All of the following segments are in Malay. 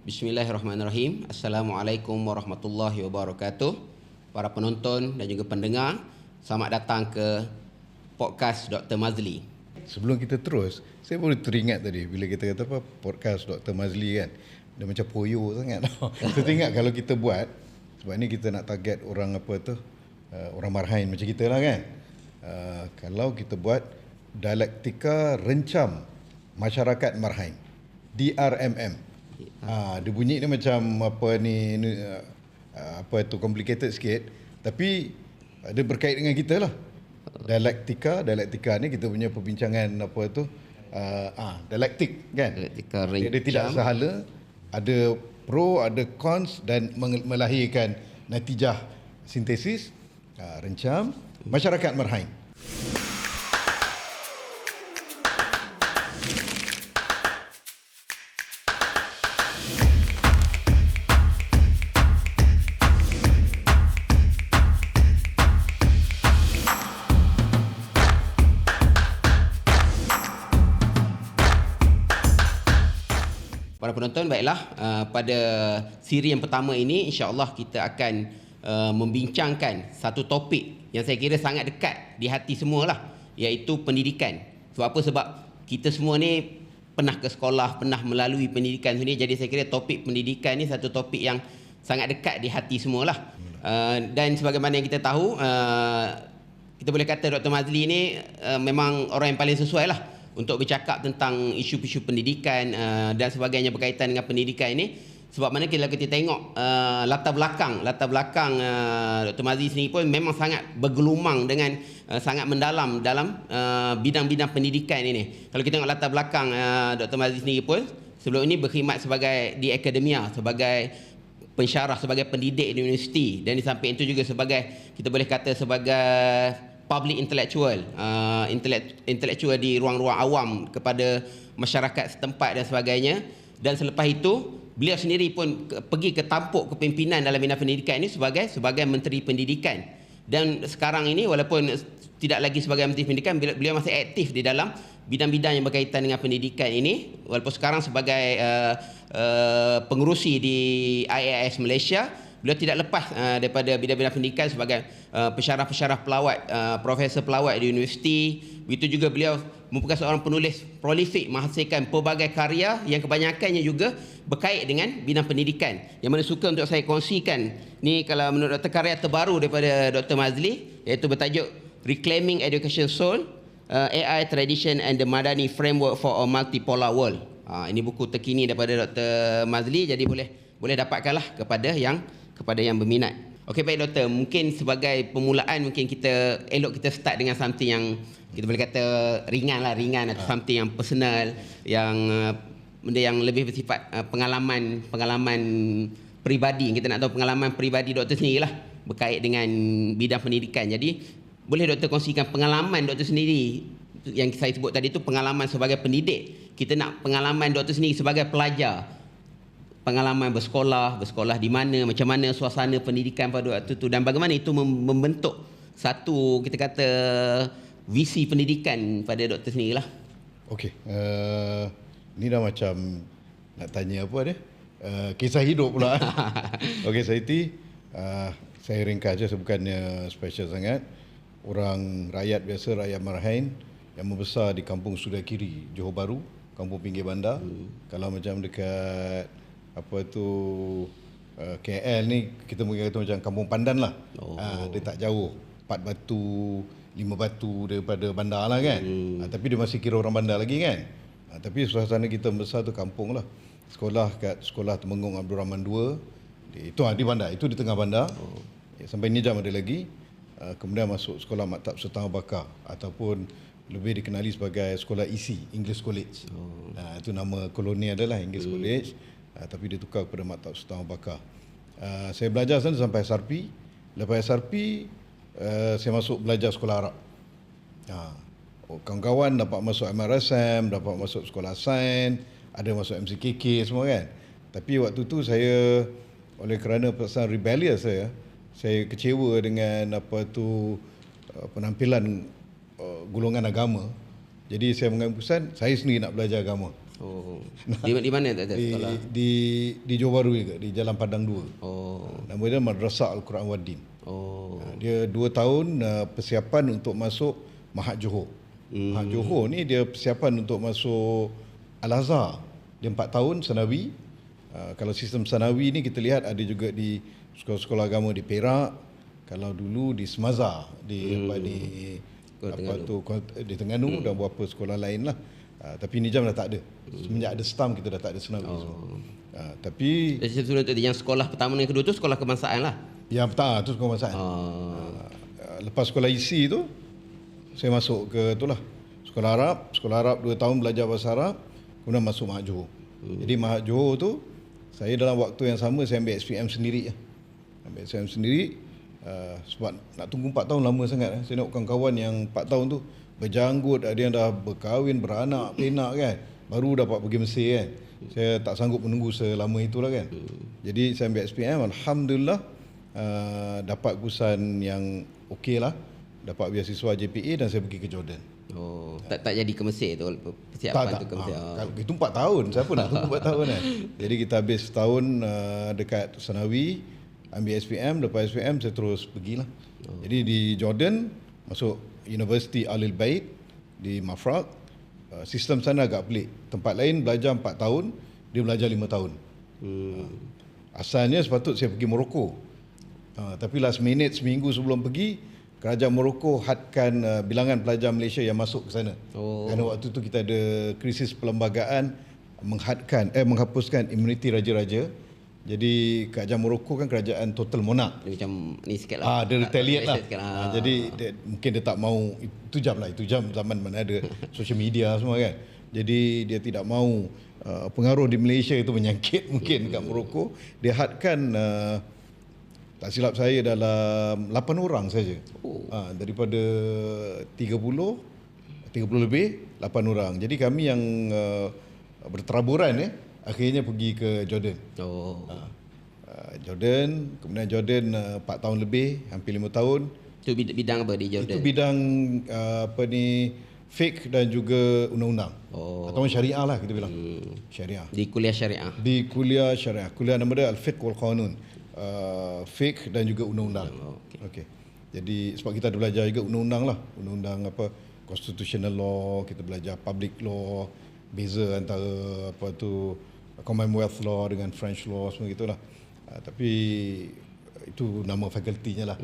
Bismillahirrahmanirrahim. Assalamualaikum warahmatullahi wabarakatuh. Para penonton dan juga pendengar, selamat datang ke podcast Dr. Mazli. Sebelum kita terus, saya boleh teringat tadi bila kita kata apa podcast Dr. Mazli kan. Dia macam poyo sangat. Saya teringat kalau kita buat, sebab ni kita nak target orang apa tu, orang marhain macam kita lah kan. Kalau kita buat dialektika rencam masyarakat marhain, DRMM. Dia bunyi ni macam apa ni, apa tu, complicated sikit, tapi dia berkait dengan kita lah. Dialektika ni kita punya perbincangan apa tu, dialektik kan. Dia tidak sehala, ada pro, ada cons dan melahirkan natijah sintesis. Rencam masyarakat marhain. Para penonton, baiklah, pada siri yang pertama ini insya-Allah kita akan membincangkan satu topik yang saya kira sangat dekat di hati semualah, iaitu pendidikan. Sebab apa? Sebab kita semua ni pernah ke sekolah, pernah melalui pendidikan sendiri. Jadi saya kira topik pendidikan ni satu topik yang sangat dekat di hati semualah. Dan sebagaimana yang kita tahu, kita boleh kata Dr. Mazli ni memang orang yang paling sesuai lah untuk bercakap tentang isu-isu pendidikan dan sebagainya berkaitan dengan pendidikan ini. Sebab mana kalau kita tengok latar belakang Dr. Mazli sendiri pun memang sangat bergelumang dengan sangat mendalam dalam bidang-bidang pendidikan ini. Kalau kita tengok latar belakang Dr. Mazli sendiri pun sebelum ini berkhidmat sebagai di akademia, sebagai pensyarah, sebagai pendidik di universiti, dan di samping itu juga sebagai, kita boleh kata sebagai public intellectual di ruang-ruang awam kepada masyarakat setempat dan sebagainya. Dan selepas itu beliau sendiri pun pergi ke tampuk kepimpinan dalam bidang pendidikan ini sebagai Menteri Pendidikan. Dan sekarang ini walaupun tidak lagi sebagai Menteri Pendidikan, beliau masih aktif di dalam bidang-bidang yang berkaitan dengan pendidikan ini, walaupun sekarang sebagai pengerusi di IAS Malaysia. Beliau tidak lepas daripada bidang-bidang pendidikan sebagai pensyarah-pensyarah pelawat, profesor pelawat di universiti. Begitu juga beliau merupakan seorang penulis prolifik, menghasilkan pelbagai karya yang kebanyakannya juga berkait dengan bidang pendidikan. Yang mana suka untuk saya kongsikan ni, kalau menurut Dr. karya terbaru daripada Dr. Mazli, iaitu bertajuk Reclaiming Education Soul, AI Tradition and the Madani Framework for a Multipolar World. Ini buku terkini daripada Dr. Mazli, jadi boleh dapatkanlah kepada yang berminat. Okey, baik doktor, mungkin sebagai permulaan mungkin elok kita start dengan something yang kita boleh kata ringan atau something yang personal, yang benda yang lebih bersifat pengalaman peribadi. Kita nak tahu pengalaman peribadi doktor sendiri lah berkait dengan bidang pendidikan. Jadi boleh doktor kongsikan pengalaman doktor sendiri yang saya sebut tadi tu, pengalaman sebagai pendidik. Kita nak pengalaman doktor sendiri sebagai pelajar, pengalaman bersekolah di mana, macam mana suasana pendidikan pada waktu itu, dan bagaimana itu membentuk satu, kita kata, visi pendidikan pada doktor sendirilah. Okey, ni dah macam nak tanya apa dia? Kisah hidup pula. Okey, saya ringkas je, bukannya special sangat. Orang rakyat biasa, rakyat marhain yang membesar di kampung Sudakiri, Johor Bahru, kampung pinggir bandar. Kalau macam dekat apa tu, KL ni kita mungkin kata macam kampung Pandan lah. Dia tak jauh, 4 batu 5 batu daripada bandar lah kan. Tapi dia masih kira orang bandar lagi kan. Tapi suasana kita besar tu kampung lah. Sekolah kat Sekolah Temenggung Abdul Rahman 2 itu di bandar, itu di tengah bandar. Sampai ni jam ada lagi. Kemudian masuk sekolah Maktab Sertang Bakar, ataupun lebih dikenali sebagai sekolah EC, English College. Itu nama koloni adalah English College. Tapi dia tukar kepada Maktab Sertang Bakar. Saya belajar sana sampai SRP. Lepas SRP, saya masuk belajar sekolah Arab. Kawan-kawan dapat masuk MRSM, dapat masuk sekolah sains, ada masuk MCKK semua kan. Tapi waktu tu saya, oleh kerana perasaan rebellious saya kecewa dengan penampilan golongan agama. Jadi saya mengambil keputusan saya sendiri nak belajar agama. Oh. Di mana tak ada sekolah? Di Johor Bahru juga, di Jalan Padang 2. Oh. Nama dia Madrasah Al-Quran Wadin. Oh. Dia 2 tahun persiapan untuk masuk Mahat Johor. Mahat Johor ni dia persiapan untuk masuk Al-Azhar. Dia 4 tahun Sanawi. Kalau sistem Sanawi ni kita lihat ada juga di sekolah-sekolah agama di Perak. Kalau dulu di Semazar, di di Terengganu dan beberapa sekolah lain lah. Tapi Nijam dah tak ada. Semenjak ada STAM kita dah tak ada Sanawi semua. Tapi sebelum tu yang sekolah pertama dan kedua tu sekolah kebangsaan lah. yang pertama tu sekolah kebangsaan. Lepas sekolah isi tu saya masuk ke itulah sekolah Arab 2 tahun belajar bahasa Arab, kemudian masuk Mahat Johor. Jadi Mahat Johor tu saya dalam waktu yang sama saya ambil SPM sendiri. Ambil SPM sendiri sebab nak tunggu 4 tahun lama sangat. Saya tengok kawan-kawan yang 4 tahun tu berjanggut, ada yang dah berkahwin, beranak, penak kan, baru dapat pergi Mesir kan. Saya tak sanggup menunggu selama itulah kan. Jadi saya ambil SPM, alhamdulillah dapat keputusan yang okey lah. Dapat beasiswa JPA dan saya pergi ke Jordan. Oh, tak jadi ke Mesir tu persiapan tak. tu ke Mesir. Kalau itu 4 tahun, siapa nak tunggu 4 tahun kan. Jadi kita habis setahun dekat Sanawi, ambil SPM, lepas SPM saya terus pergilah. Jadi di Jordan masuk University Al Bait di Mafraq. Sistem sana agak pelik. Tempat lain belajar 4 tahun, dia belajar 5 tahun. Asalnya sepatut saya pergi Morocco. Tapi last minute seminggu sebelum pergi, kerajaan Morocco hadkan bilangan pelajar Malaysia yang masuk ke sana. Kerana waktu tu kita ada krisis perlembagaan, menghapuskan imuniti raja-raja. Jadi kerajaan Morocco kan kerajaan total monark. Dia macam ni sikit lah. Dia retaliate lah. Jadi mungkin dia tak mau, itu jam zaman mana ada social media semua kan. Jadi dia tidak mau pengaruh di Malaysia itu menyangkit mungkin dekat Morocco. Dia hadkan tak silap saya dalam 8 orang saja. Daripada 30 lebih 8 orang. Jadi kami yang berteraburan akhirnya pergi ke Jordan. Jordan, kemudian Jordan 4 tahun lebih, hampir 5 tahun. Itu bidang apa di Jordan? Itu bidang fiqh dan juga undang-undang. Atau syariah lah kita bilang. Syariah. Di kuliah syariah. Di kuliah syariah. Kuliah nama dia Al-Fiqh wal Qanun. Fiqh dan juga undang-undang. Okey. Jadi sebab kita ada belajar juga undang-undang lah. Undang-undang apa? Constitutional law, kita belajar public law, beza antara apa tu Commonwealth law dengan French law semua gitulah. Tapi itu nama fakultinya lah.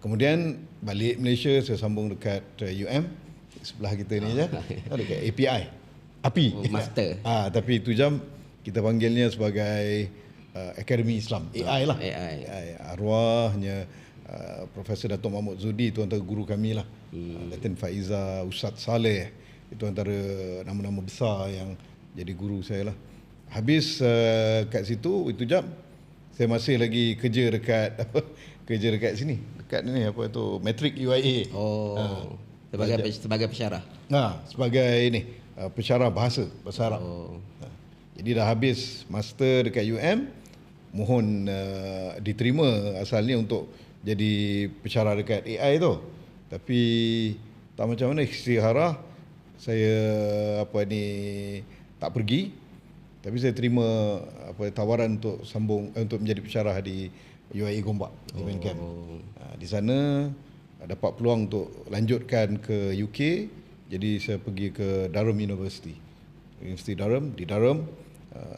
Kemudian balik Malaysia, saya sambung dekat UM sebelah kita ni je, dekat API. Master. Tapi itu jam kita panggilnya sebagai Akademi Islam, AI lah. AI. Arwahnya Profesor Datuk Mahmud Zudi, itu antara guru kami lah. Datin Faiza, Ustaz Saleh, itu antara nama-nama besar yang jadi guru saya lah. Habis kat situ, itu jam saya masih lagi kerja dekat sini, dekat ni apa tu, Matric UIA. Sebagai pensyarah. Sebagai pensyarah bahasa Arab. Jadi dah habis master dekat UM, mohon diterima asalnya untuk jadi pensyarah dekat AI tu. Tapi tak macam mana, istiharah saya tak pergi. Tapi saya terima tawaran untuk sambung untuk menjadi pensyarah di UIA Gombak di Mancamp. Di sana dapat peluang untuk lanjutkan ke UK. Jadi saya pergi ke Durham University di Durham,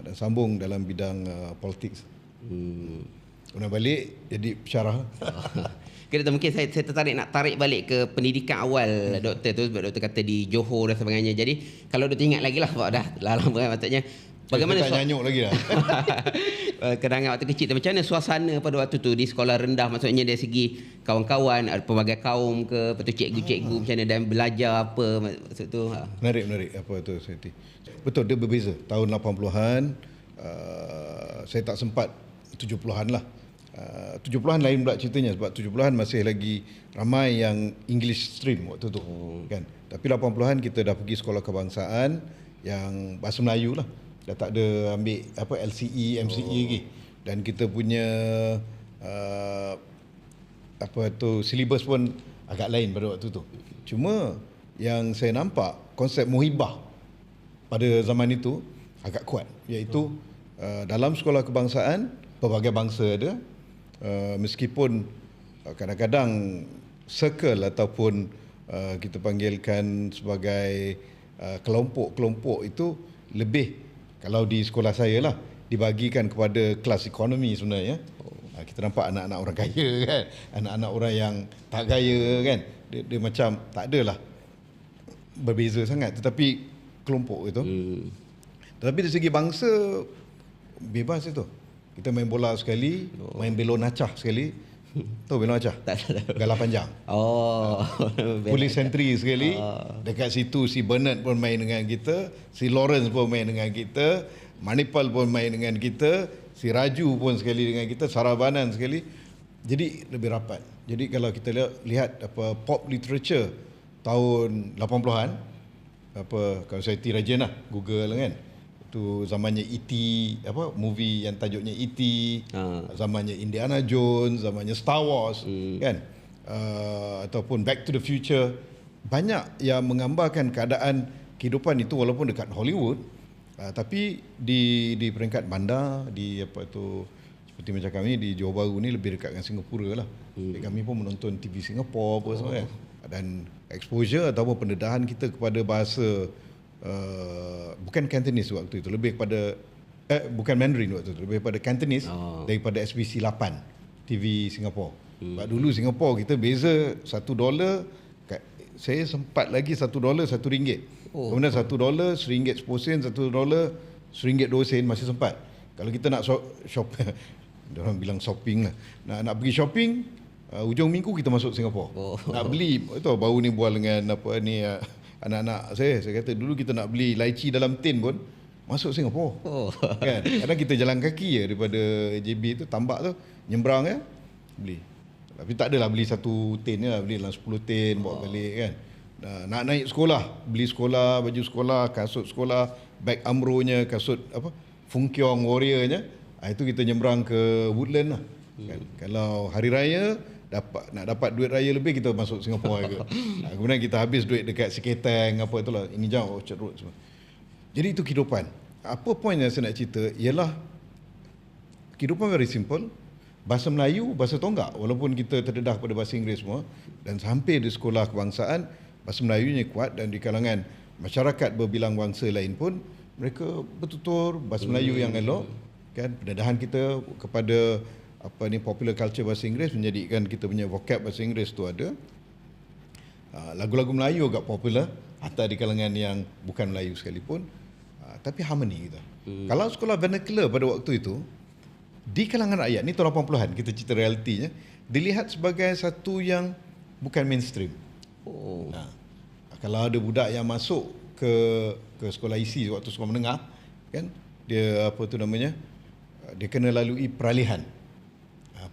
dan sambung dalam bidang politics. Kemudian balik jadi pensyarah. Mungkin saya tertarik nak tarik balik ke pendidikan awal doktor tu, sebab doktor kata di Johor dan sebagainya. Jadi kalau doktor ingat lagi lah, sebab dah lama kan, maksudnya bagaimana tak nyanyuk lagi lah. Kenangan waktu kecil tu, macam mana suasana pada waktu tu di sekolah rendah, maksudnya dari segi kawan-kawan, pelbagai kaum ke, betul cikgu-cikgu macam mana, dan belajar apa maksud tu? Menarik apa tu Siti. Betul, dia berbeza. Tahun 80-an saya tak sempat 70-an lah. 70-an lain pula ceritanya, sebab 70-an masih lagi ramai yang English stream waktu tu kan. Tapi 80-an kita dah pergi sekolah kebangsaan yang bahasa Melayu lah. Dah tak ada ambil LCE, MCE lagi. Dan kita punya silibus pun agak lain pada waktu tu. Cuma yang saya nampak konsep muhibah pada zaman itu agak kuat, iaitu dalam sekolah kebangsaan pelbagai bangsa ada, meskipun kadang-kadang circle ataupun kita panggilkan sebagai kelompok-kelompok itu lebih, kalau di sekolah saya lah, dibagikan kepada kelas ekonomi sebenarnya. Kita nampak anak-anak orang kaya kan, anak-anak orang yang tak kaya kan, dia macam tak adalah berbeza sangat, tetapi kelompok itu. Tetapi dari segi bangsa bebas itu. Kita main bola sekali, main belon acah sekali. Tahu belon acah? Tak. Galah panjang. Polis sentri sekali. Dekat situ si Bernard pun main dengan kita, si Lawrence pun main dengan kita, Manipal pun main dengan kita, si Raju pun sekali dengan kita, Sarabanan sekali. Jadi lebih rapat. Jadi kalau kita lihat apa pop literature tahun 80-an, apa kalau saya rajin lah Google kan, itu zamannya E.T., apa movie yang tajuknya E.T., zamannya Indiana Jones, zamannya Star Wars kan, ataupun Back to the Future, banyak yang menggambarkan keadaan kehidupan itu walaupun dekat Hollywood, tapi di peringkat bandar, di apa tu, seperti macam kami di Johor Bahru ni lebih dekat dengan Singapura lah. Kami pun menonton TV Singapura apa semua kan. Dan exposure ataupun pendedahan kita kepada bahasa bukan Cantonese waktu itu, lebih kepada bukan Mandarin waktu itu, lebih kepada Cantonese daripada SBC 8 TV Singapura. Sebab dulu Singapura kita beza $1, saya sempat lagi $1 RM1. Kemudian $1 RM1 10 sen, $1 RM1 2 sen masih sempat. Kalau kita nak shop orang bilang shopping lah. Nak pergi shopping, hujung minggu kita masuk Singapura. Nak beli, tahu baru ni bual dengan apa ni anak-anak saya kata dulu kita nak beli laici dalam tin pun masuk Singapura. Kan? Kadang kita jalan kaki je daripada JB tu, tambak tu, nyembrang ya, beli. Tapi tak adalah beli satu tin je lah, beli dalam 10 tin bawa balik kan. Nak naik sekolah, beli sekolah, baju sekolah, kasut sekolah, beg Amro-nya, kasut apa Fung Kiong Warrior-nya. Itu kita nyembrang ke Woodland lah. Kan? Kalau hari raya nak dapat duit raya lebih, kita masuk Singapura ke. Kemudian kita habis duit dekat Seketeng apa itulah, ini jauh Orchard Road semua. Jadi itu kehidupan. Apa point yang saya nak cerita ialah kehidupan very simple. Bahasa Melayu, bahasa tonggak, walaupun kita terdedah pada bahasa Inggeris semua, dan hampir di sekolah kebangsaan bahasa Melayunya kuat, dan di kalangan masyarakat berbilang bangsa lain pun mereka bertutur bahasa Melayu yang elok kan. Pendedahan kita kepada apa ni popular culture bahasa Inggeris menjadikan kita punya vocab bahasa Inggeris tu ada. Lagu-lagu Melayu agak popular hatta di kalangan yang bukan Melayu sekalipun, tapi harmoni kita. Kalau sekolah vernacular pada waktu itu di kalangan rakyat ni tahun 80-an, kita cerita realitinya, dilihat sebagai satu yang bukan mainstream. Kalau ada budak yang masuk ke sekolah isi waktu sekolah menengah kan, dia apa tu namanya, dia kena lalui peralihan.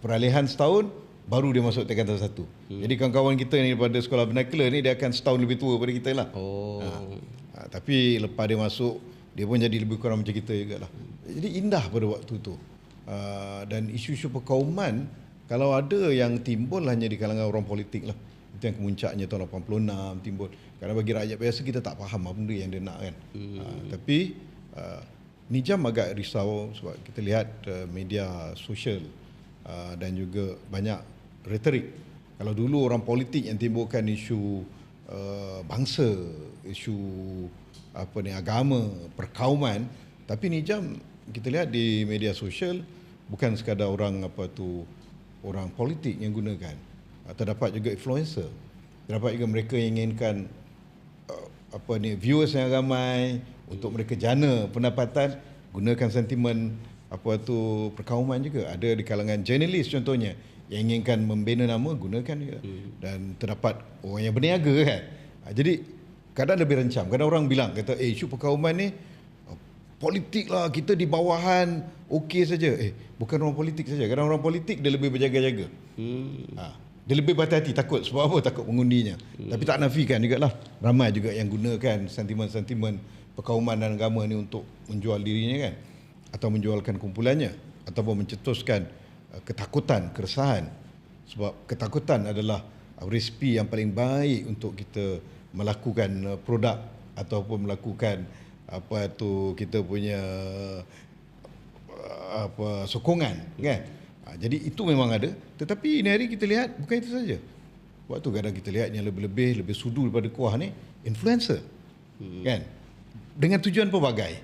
Peralihan setahun baru dia masuk tingkatan 1. Jadi kawan-kawan kita ni daripada sekolah vernacular ni, dia akan setahun lebih tua daripada kita lah. Tapi lepas dia masuk, dia pun jadi lebih kurang macam kita jugalah. Jadi indah pada waktu tu. Dan isu-isu perkauman kalau ada yang timbul hanya di kalangan orang politik lah. Itu yang kemuncaknya tahun 86 timbul. Kerana bagi rakyat biasa kita tak faham apa benda yang dia nak kan. Tapi Nijam agak risau sebab kita lihat media sosial dan juga banyak retorik. Kalau dulu orang politik yang timbulkan isu bangsa, isu apa ni, agama, perkauman, tapi Nijam kita lihat di media sosial bukan sekadar orang apa tu, orang politik yang gunakan. Terdapat juga influencer, terdapat juga mereka yang inginkan apa ni, viewers yang ramai untuk mereka jana pendapatan, gunakan sentimen apa tu perkauman juga. Ada di kalangan jurnalis contohnya yang inginkan membina nama, gunakan juga. Dan terdapat orang yang berniaga kan. Jadi kadang lebih rencam. Kadang orang bilang kata isu perkauman ni politik lah, kita di bawahan okey saja. Bukan orang politik saja. Kadang orang politik dia lebih berjaga-jaga. Dia lebih berhati-hati, takut. Sebab apa? Takut mengundinya. Tapi tak nafikan juga lah, ramai juga yang gunakan sentimen-sentimen perkauman dan agama ni untuk menjual dirinya kan, atau menjualkan kumpulannya, ataupun mencetuskan ketakutan, keresahan. Sebab ketakutan adalah resipi yang paling baik untuk kita melakukan produk ataupun melakukan kita punya sokongan, kan? Jadi itu memang ada. Tetapi ini hari kita lihat bukan itu saja. Waktu kadang kita lihat yang lebih-lebih lebih sudu daripada kuah ni influencer, kan? Dengan tujuan pelbagai.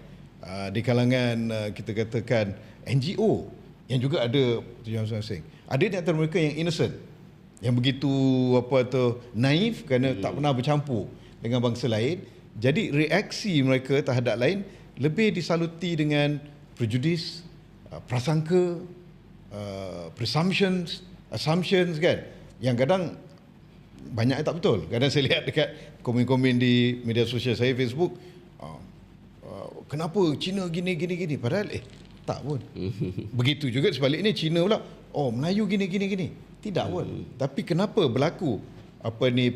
Di kalangan kita katakan NGO yang juga ada tujuan masing-masing. Ada di antara mereka yang innocent, yang begitu naif kerana tak pernah bercampur dengan bangsa lain. Jadi reaksi mereka terhadap lain lebih disaluti dengan prejudis, prasangka, assumptions, kan, yang kadang banyak yang tak betul. Kadang saya lihat dekat komen-komen di media sosial saya, Facebook, kenapa Cina gini, padahal tak pun. Begitu juga sebaliknya, Cina pula, Melayu gini. Tidak pun. Tapi kenapa berlaku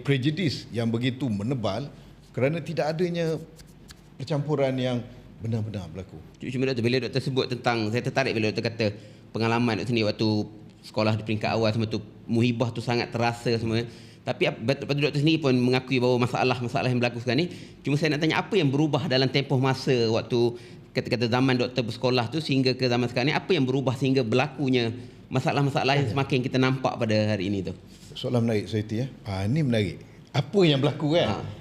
prejudis yang begitu menebal? Kerana tidak adanya percampuran yang benar-benar berlaku. Cuma doktor, bila doktor sebut tentang, saya tertarik bila doktor kata pengalaman doktor sendiri waktu sekolah di peringkat awal semua tu, muhibah tu sangat terasa semua. Tapi doktor sendiri pun mengakui bahawa masalah yang berlaku sekarang ni, cuma saya nak tanya apa yang berubah dalam tempoh masa waktu kata-kata zaman doktor bersekolah tu sehingga ke zaman sekarang ni, apa yang berubah sehingga berlakunya masalah-masalah yang semakin kita nampak pada hari ini tu? Soalan menarik, Saiti. Ini menarik. Apa yang berlaku, kan?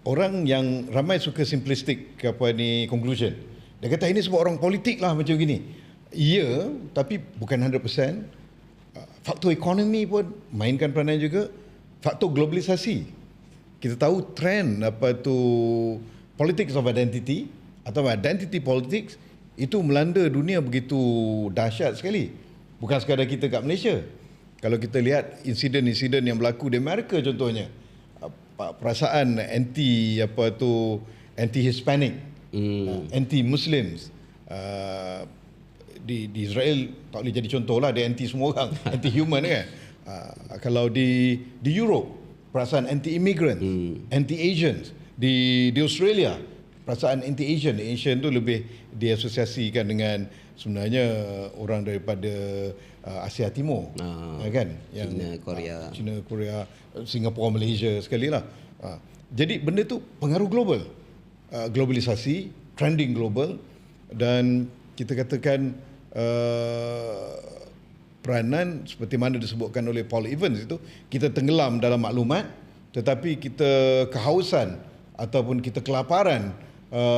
Orang yang ramai suka simplistic conclusion. Dia kata ini semua orang politik lah macam gini. Ya, tapi bukan 100%. Faktor ekonomi pun mainkan peranan juga. Faktor globalisasi. Kita tahu trend politics of identity atau identity politics itu melanda dunia begitu dahsyat sekali. Bukan sekadar kita kat Malaysia. Kalau kita lihat insiden-insiden yang berlaku di Amerika contohnya, perasaan anti-Hispanic, anti-Muslims, di Israel tak boleh jadi contoh lah, dia anti semua orang, anti-human, kan? Kalau di Europe, perasaan anti-immigrant, anti-Asians. Di Australia, perasaan anti-Asian. Asian tu lebih diasosiasikan dengan sebenarnya orang daripada Asia Timur, kan? Yang China, Korea, Singapura, Malaysia sekali lah. Jadi benda tu pengaruh global, globalisasi, trending global, dan kita katakan peranan seperti mana disebutkan oleh Paul Evans itu, kita tenggelam dalam maklumat tetapi kita kehausan ataupun kita kelaparan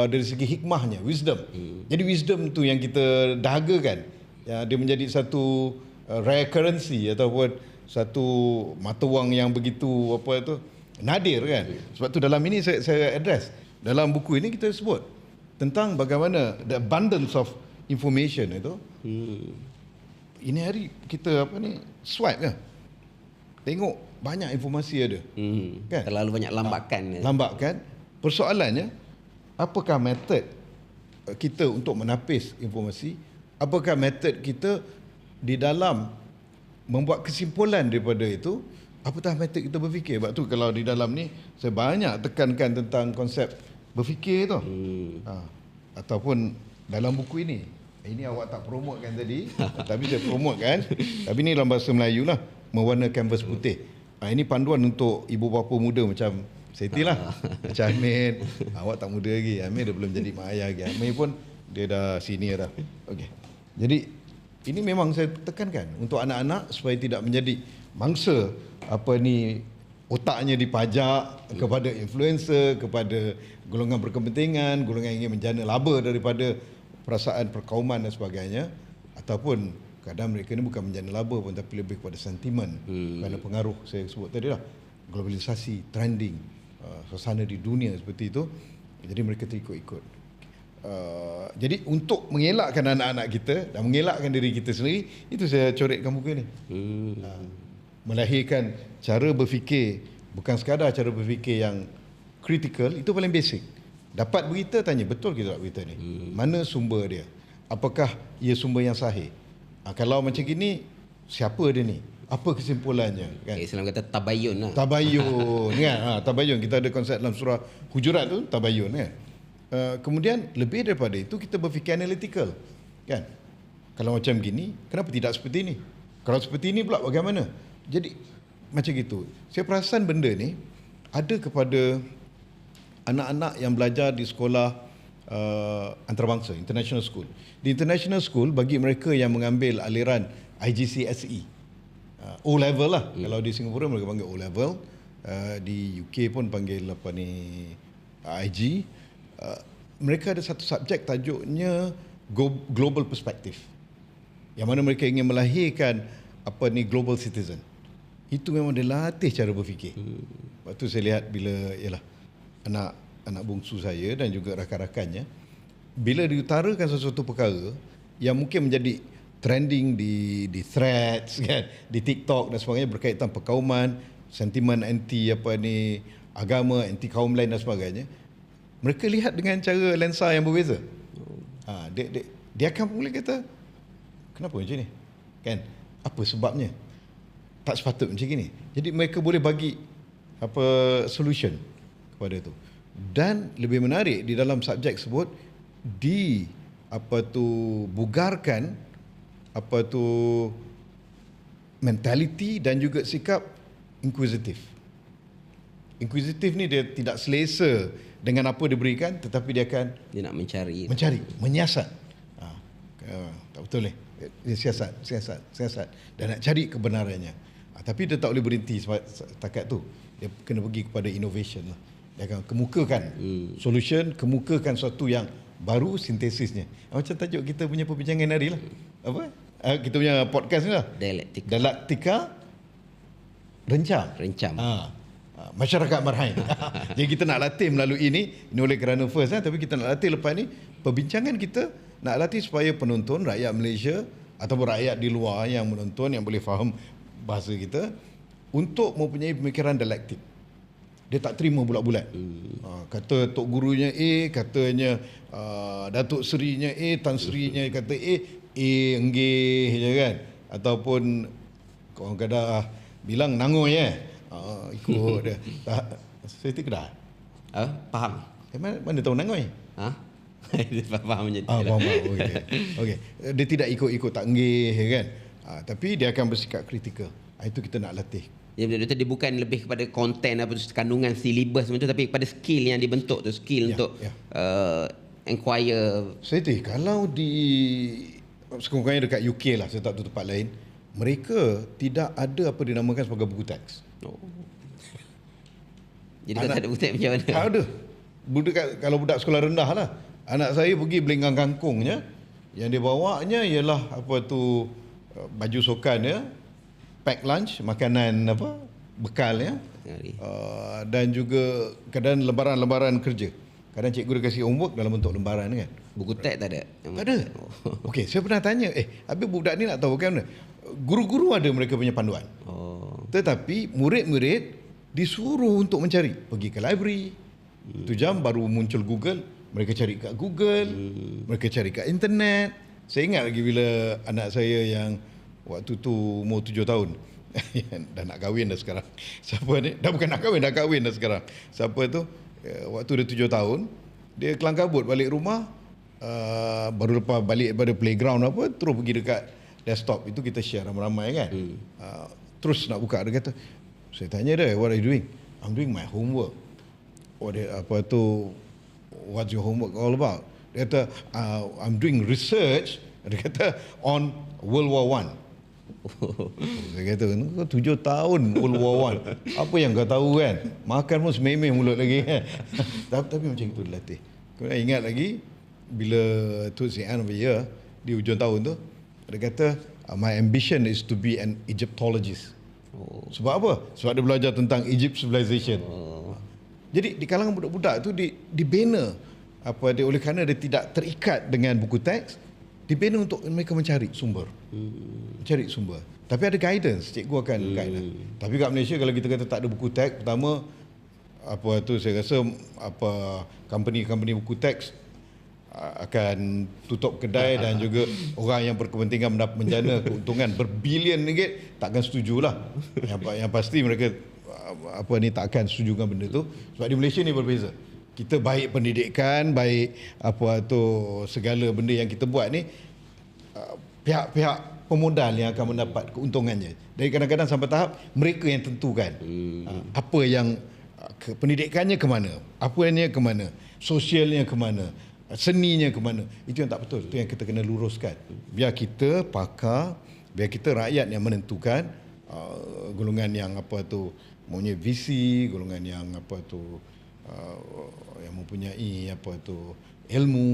dari segi hikmahnya, wisdom. Jadi wisdom tu yang kita dahagakan, ya, dia menjadi satu rare currency ataupun satu mata wang yang begitu nadir, kan. Sebab tu dalam ini saya address, dalam buku ini kita sebut tentang bagaimana the abundance of information itu. Ini hari kita swipe, kan, tengok banyak informasi ada, kan? Terlalu banyak lambakan. Persoalannya, apakah metod kita untuk menapis informasi? Apakah metod kita di dalam membuat kesimpulan daripada itu? Apatah metod kita berfikir? Sebab tu kalau di dalam ni saya banyak tekankan tentang konsep berfikir tu. Ataupun dalam buku ini awak tak promotekan tadi, tapi saya promotekan. Tapi ni dalam bahasa Melayu lah, mewarna kanvas putih. Ini panduan untuk ibu bapa muda macam Siti lah, macam Amir. Awak tak muda lagi, Amir dah belum jadi mak ayah lagi. Amir pun dia dah senior dah. Okey. Jadi ini memang saya tekankan untuk anak-anak supaya tidak menjadi mangsa otaknya dipajak kepada influencer, kepada golongan berkepentingan, golongan yang ingin menjana laba daripada perasaan perkauman dan sebagainya, ataupun kadang mereka ni bukan menjana laba pun tapi lebih kepada sentimen kerana pengaruh saya sebut tadi lah, globalisasi, trending, suasana di dunia seperti itu. Jadi mereka terikut-ikut. Jadi untuk mengelakkan anak-anak kita dan mengelakkan diri kita sendiri, itu saya coretkan buku ni. Melahirkan cara berfikir, bukan sekadar cara berfikir yang kritikal, itu paling basic. Dapat berita, tanya betul ke tak berita ni? Mana sumber dia? Apakah ia sumber yang sahih? Kalau macam gini, siapa dia ni? Apa kesimpulannya, kan? Islam kata tabayun lah. Tabayun, kan? Tabayun, kita ada konsep dalam surah Hujurat tu, tabayun, kan? Kemudian lebih daripada itu, kita berfikir analytical, kan? Kalau macam gini, kenapa tidak seperti ini? Kalau seperti ini pula bagaimana? Jadi macam gitu. Saya perasan benda ni ada kepada anak-anak yang belajar di sekolah antarabangsa, international school. Di international school, bagi mereka yang mengambil aliran IGCSE, O level lah. Kalau di Singapura mereka panggil O level, di UK pun panggil apa ni, IG. Mereka ada satu subjek tajuknya Global Perspective, yang mana mereka ingin melahirkan apa ni, global citizen. Itu memang dia latih cara berfikir. Waktu saya lihat bila anak bungsu saya dan juga rakan-rakannya, bila diutarakan sesuatu perkara yang mungkin menjadi trending di threads kan, di TikTok dan sebagainya, berkaitan perkauman, sentimen anti apa ni, agama, anti kaum lain dan sebagainya, mereka lihat dengan cara lensa yang berbeza. Dia akan mula kata, kenapa macam ni? Kan? Apa sebabnya? Tak sepatut macam ni. Jadi mereka boleh bagi apa solution kepada itu. Dan lebih menarik, di dalam subjek tersebut bugarkan mentality dan juga sikap inquisitif. Inquisitif ni dia tidak selesa dengan apa diberikan, tetapi dia nak mencari, menyiasat. Tak betul ni. Dia siasat dan nak cari kebenarannya. Tapi dia tak boleh berhenti setakat tu. Dia kena pergi kepada innovation lah. Dia akan kemukakan solution, kemukakan sesuatu yang baru, sintesisnya. Macam tajuk kita punya perbincangan hari lah. Apa? Kita punya podcast ni lah. Dialektika rencam. Masyarakat marhain. Jadi kita nak latih melalui ini oleh kerana first tapi kita nak latih lepas ni, perbincangan kita nak latih supaya penonton, rakyat Malaysia ataupun rakyat di luar yang menonton, yang boleh faham bahasa kita, untuk mempunyai pemikiran dialektik. Dia tak terima bulat-bulat. Kata tok gurunya A, katanya Datuk Serinya A, Tan Serinya kata A enggih je kan. Ataupun orang Kedah bilang nangoi ikut dia. Saya Kedah. Faham. Mana tahu nangoi? Faham je. Faham. Okey. Dia tidak ikut-ikut, tak enggih kan. Tapi dia akan bersikap kritikal. Itu kita nak latih. Ya, betul, dia bukan lebih kepada konten apa kandungan silibus macam tu, tapi kepada skill yang dibentuk tu, skill untuk inquire. Saya tahu kalau di sekurang-kurangnya dekat UK lah, saya tak tahu tempat lain, mereka tidak ada apa dinamakan sebagai buku teks. Jadi tak ada buku teks macam mana? Tak ada. Kalau budak sekolah rendah lah, anak saya pergi belenggang kangkungnya, yang dia bawanya ialah baju sokan dia, pack lunch, makanan bekal ya, dan juga kadang lembaran-lembaran kerja. Kadang cikgu dia kasih homework dalam bentuk lembaran kan. Buku teks tak ada? Tak ada. Okey, saya pernah tanya, habis budak ni nak tahu kan, guru-guru ada mereka punya panduan. Tetapi murid-murid disuruh untuk mencari, pergi ke library. Tu jam baru muncul Google, mereka cari kat Google, mereka cari kat internet. Saya ingat lagi bila anak saya yang waktu tu umur 7 tahun dah nak kahwin dah sekarang. Siapa ni? Dah bukan nak kahwin, dah kahwin dah sekarang. Siapa tu? Waktu dia 7 tahun, dia kelang kabut balik rumah, baru lepas balik daripada playground terus pergi dekat desktop. Itu kita share ramai-ramai kan. Terus nak buka, dia kata, saya tanya dia, what are you doing? I'm doing my homework. What's your homework all about? Dia kata, I'm doing research, dia kata, on World War I. Saya kata, kau 7 tahun World War I, apa yang kau tahu kan? Makan pun sememeh mulut lagi kan. Tapi macam itu dilatih. Kau ingat lagi bila towards the end of the year, di hujung tahun tu, dia kata, my ambition is to be an Egyptologist. Sebab apa? Sebab dia belajar tentang Egypt civilization. Jadi di kalangan budak-budak tu dibina oleh kerana dia tidak terikat dengan buku teks, dibina untuk mereka mencari sumber. Mencari sumber. Tapi ada guidance, cikgu akan guide. Tapi kat Malaysia kalau kita kata tak ada buku teks, pertama saya rasa company buku teks akan tutup kedai dan juga orang yang berkepentingan mendapat menjana keuntungan berbilion ringgit takkan setujulah. Yang pasti mereka tak akan setuju dengan benda tu. Sebab di Malaysia ni berbeza. Kita baik pendidikan, baik segala benda yang kita buat ni, pihak pemodal yang akan mendapat keuntungannya. Dari kadang-kadang sampai tahap mereka yang tentukan apa yang pendidikannya ke mana, apanya ke mana, sosialnya ke mana, seninya ke mana. Itu yang tak betul. Itu yang kita kena luruskan. Biar kita pakar, biar kita rakyat yang menentukan golongan yang mempunyai visi, golongan yang yang mempunyai ilmu,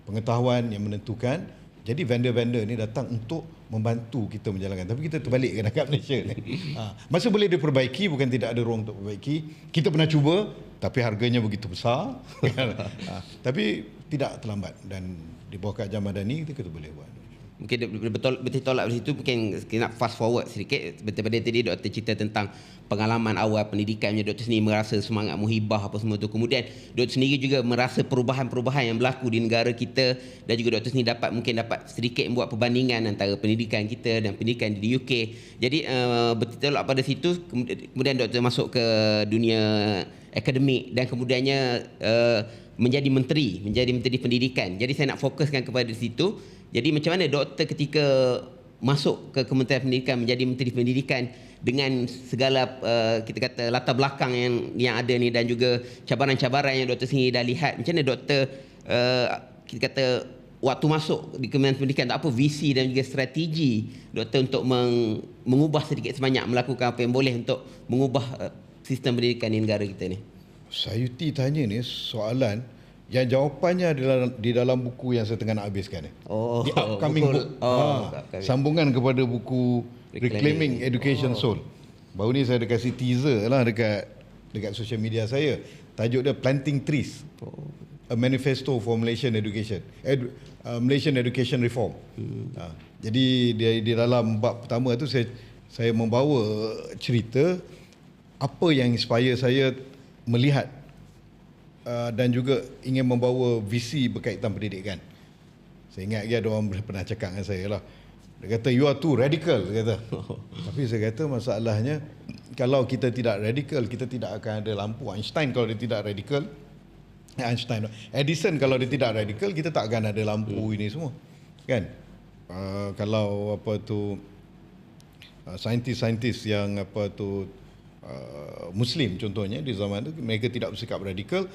pengetahuan yang menentukan. Jadi vendor-vendor ni datang untuk membantu kita menjalankan. Tapi kita terbalik kat Malaysia ni. Masa boleh diperbaiki, bukan tidak ada ruang untuk perbaiki. Kita pernah cuba, tapi harganya begitu besar. Tapi tidak terlambat. Dan di bawah Kak Hajah Madani, kita boleh buat. Mungkin betul tolak dari situ, mungkin kita nak fast forward sedikit. Seperti pada tadi doktor cerita tentang pengalaman awal pendidikannya, doktor sendiri merasa semangat muhibah apa semua tu. Kemudian doktor sendiri juga merasa perubahan-perubahan yang berlaku di negara kita, dan juga doktor sendiri mungkin dapat sedikit membuat perbandingan antara pendidikan kita dan pendidikan di UK. Jadi betul tolak pada situ, kemudian doktor masuk ke dunia akademik dan kemudiannya menjadi menteri pendidikan. Jadi saya nak fokuskan kepada situ. Jadi macam mana doktor ketika masuk ke Kementerian Pendidikan, menjadi menteri pendidikan dengan segala kita kata latar belakang yang ada ni, dan juga cabaran-cabaran yang doktor sendiri dah lihat. Macam mana doktor kita kata waktu masuk di Kementerian Pendidikan, tak apa visi dan juga strategi doktor untuk mengubah sedikit sebanyak, melakukan apa yang boleh untuk mengubah sistem pendidikan di negara kita ni? Sayuti tanya ni soalan yang jawapannya di dalam buku yang saya tengah nak habiskan ni. Di upcoming book. Sambungan kepada buku Reclaiming Education Soul. Baru ni saya ada kasih teaser lah dekat social media saya. Tajuk dia Planting Trees. A Manifesto for Malaysian Education. Malaysian Education Reform. Jadi di dalam bab pertama tu saya membawa cerita apa yang inspire saya melihat dan juga ingin membawa visi berkaitan pendidikan. Saya ingat ada orang pernah cakap dengan saya lah. Dia kata, you are too radical, dia kata. Tapi saya kata masalahnya, kalau kita tidak radikal, kita tidak akan ada lampu. Einstein kalau dia tidak radikal, Edison kalau dia tidak radikal, kita tak akan ada lampu ini semua. Kan? Kalau saintis-saintis yang Muslim contohnya di zaman itu, mereka tidak bersikap radikal,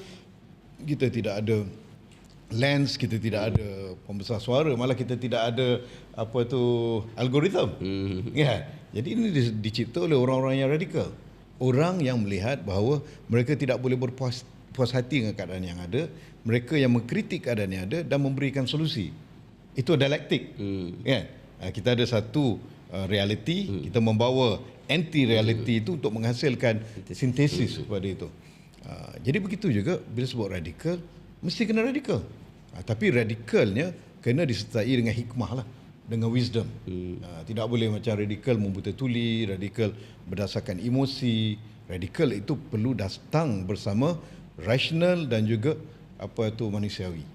kita tidak ada lens, kita tidak ada pembesar suara, malah kita tidak ada algoritma. Ya. Jadi ini dicipta oleh orang-orang yang radikal, orang yang melihat bahawa mereka tidak boleh berpuas hati dengan keadaan yang ada, mereka yang mengkritik keadaan yang ada dan memberikan solusi. Itu dialektik. Kan? Kita ada satu reality, kita membawa anti-reality itu untuk menghasilkan sintesis kepada itu. Jadi begitu juga bila sebut radikal, mesti kena radikal. Tapi radikalnya kena disertai dengan hikmah lah, dengan wisdom. Tidak boleh macam radikal membuta tuli, radikal berdasarkan emosi. Radikal itu perlu datang bersama rasional dan juga manusiawi.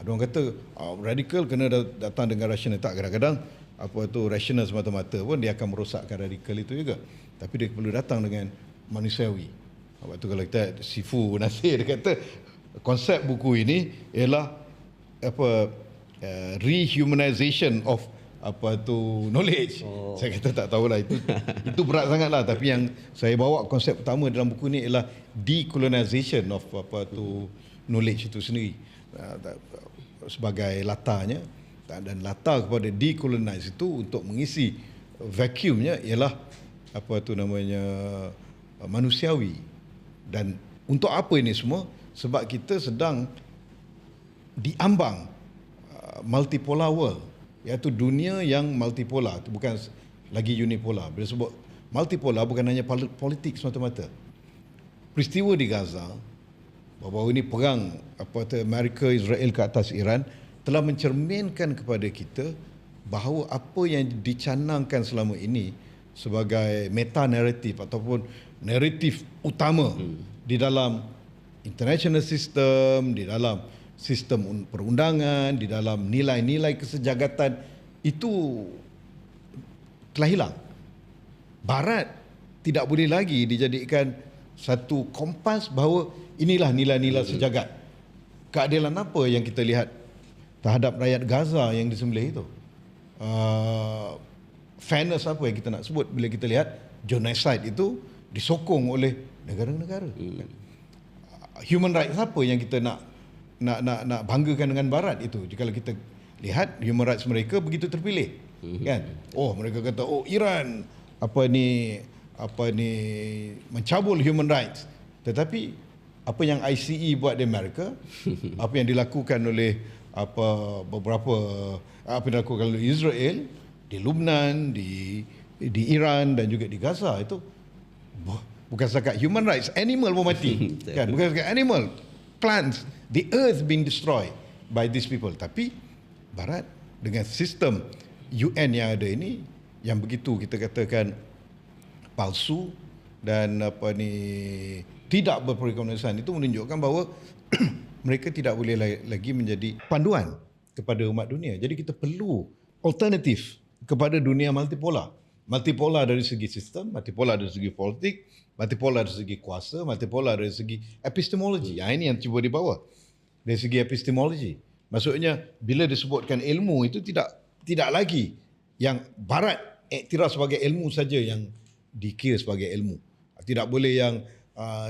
Ada orang kata radikal kena datang dengan rasional. Tak, kadang-kadang rasional semata-mata pun dia akan merosakkan radikal itu juga. Tapi dia perlu datang dengan manusiawi. Waktu kalau kita Sifu Nasir, dia kata konsep buku ini ialah rehumanization of knowledge. Saya kata tak tahulah, itu berat sangatlah. Tapi yang saya bawa konsep pertama dalam buku ini ialah decolonization of knowledge itu sendiri sebagai latarnya. Dan latar kepada decolonize itu untuk mengisi vacuumnya ialah manusiawi. Dan untuk apa ini semua? Sebab kita sedang diambang multipolar world, iaitu dunia yang multipolar, bukan lagi unipolar. Bila sebut multipolar, bukan hanya politik semata-mata. Peristiwa di Gaza, bahawa ini perang Amerika Israel ke atas Iran, telah mencerminkan kepada kita bahawa apa yang dicanangkan selama ini sebagai meta naratif ataupun naratif utama di dalam international system, di dalam sistem perundangan, di dalam nilai-nilai kesejahteraan itu telah hilang. Barat tidak boleh lagi dijadikan satu kompas bahawa inilah nilai-nilai sejagat. Keadilan apa yang kita lihat terhadap rakyat Gaza yang disembelih itu? Fairness apa yang kita nak sebut bila kita lihat genocide itu disokong oleh negara-negara? Human rights apa yang kita nak nak banggakan dengan barat itu. Kalau kita lihat human rights mereka begitu terpilih. Kan? Oh, mereka kata Iran mencabul human rights. Tetapi apa yang ICE buat di Amerika, apa yang dilakukan oleh apa yang dilakukan oleh Israel di Lebanon, di Iran dan juga di Gaza, itu bukan setakat human rights, animal pun mati. Kan? Bukan setakat animal, plants, the earth being destroyed by these people. Tapi barat dengan sistem UN yang ada ini, yang begitu kita katakan palsu dan tidak berperekonomian, itu menunjukkan bahawa mereka tidak boleh lagi menjadi panduan kepada umat dunia. Jadi kita perlu alternatif kepada dunia multipolar. Multipolar dari segi sistem, multipolar dari segi politik, multipolar dari segi kuasa, multipolar dari segi epistemologi. Ini yang cuba dibawa. Dari segi epistemologi. Maksudnya bila disebutkan ilmu itu tidak lagi yang barat iktiraf sebagai ilmu saja yang dikira sebagai ilmu. Tidak boleh yang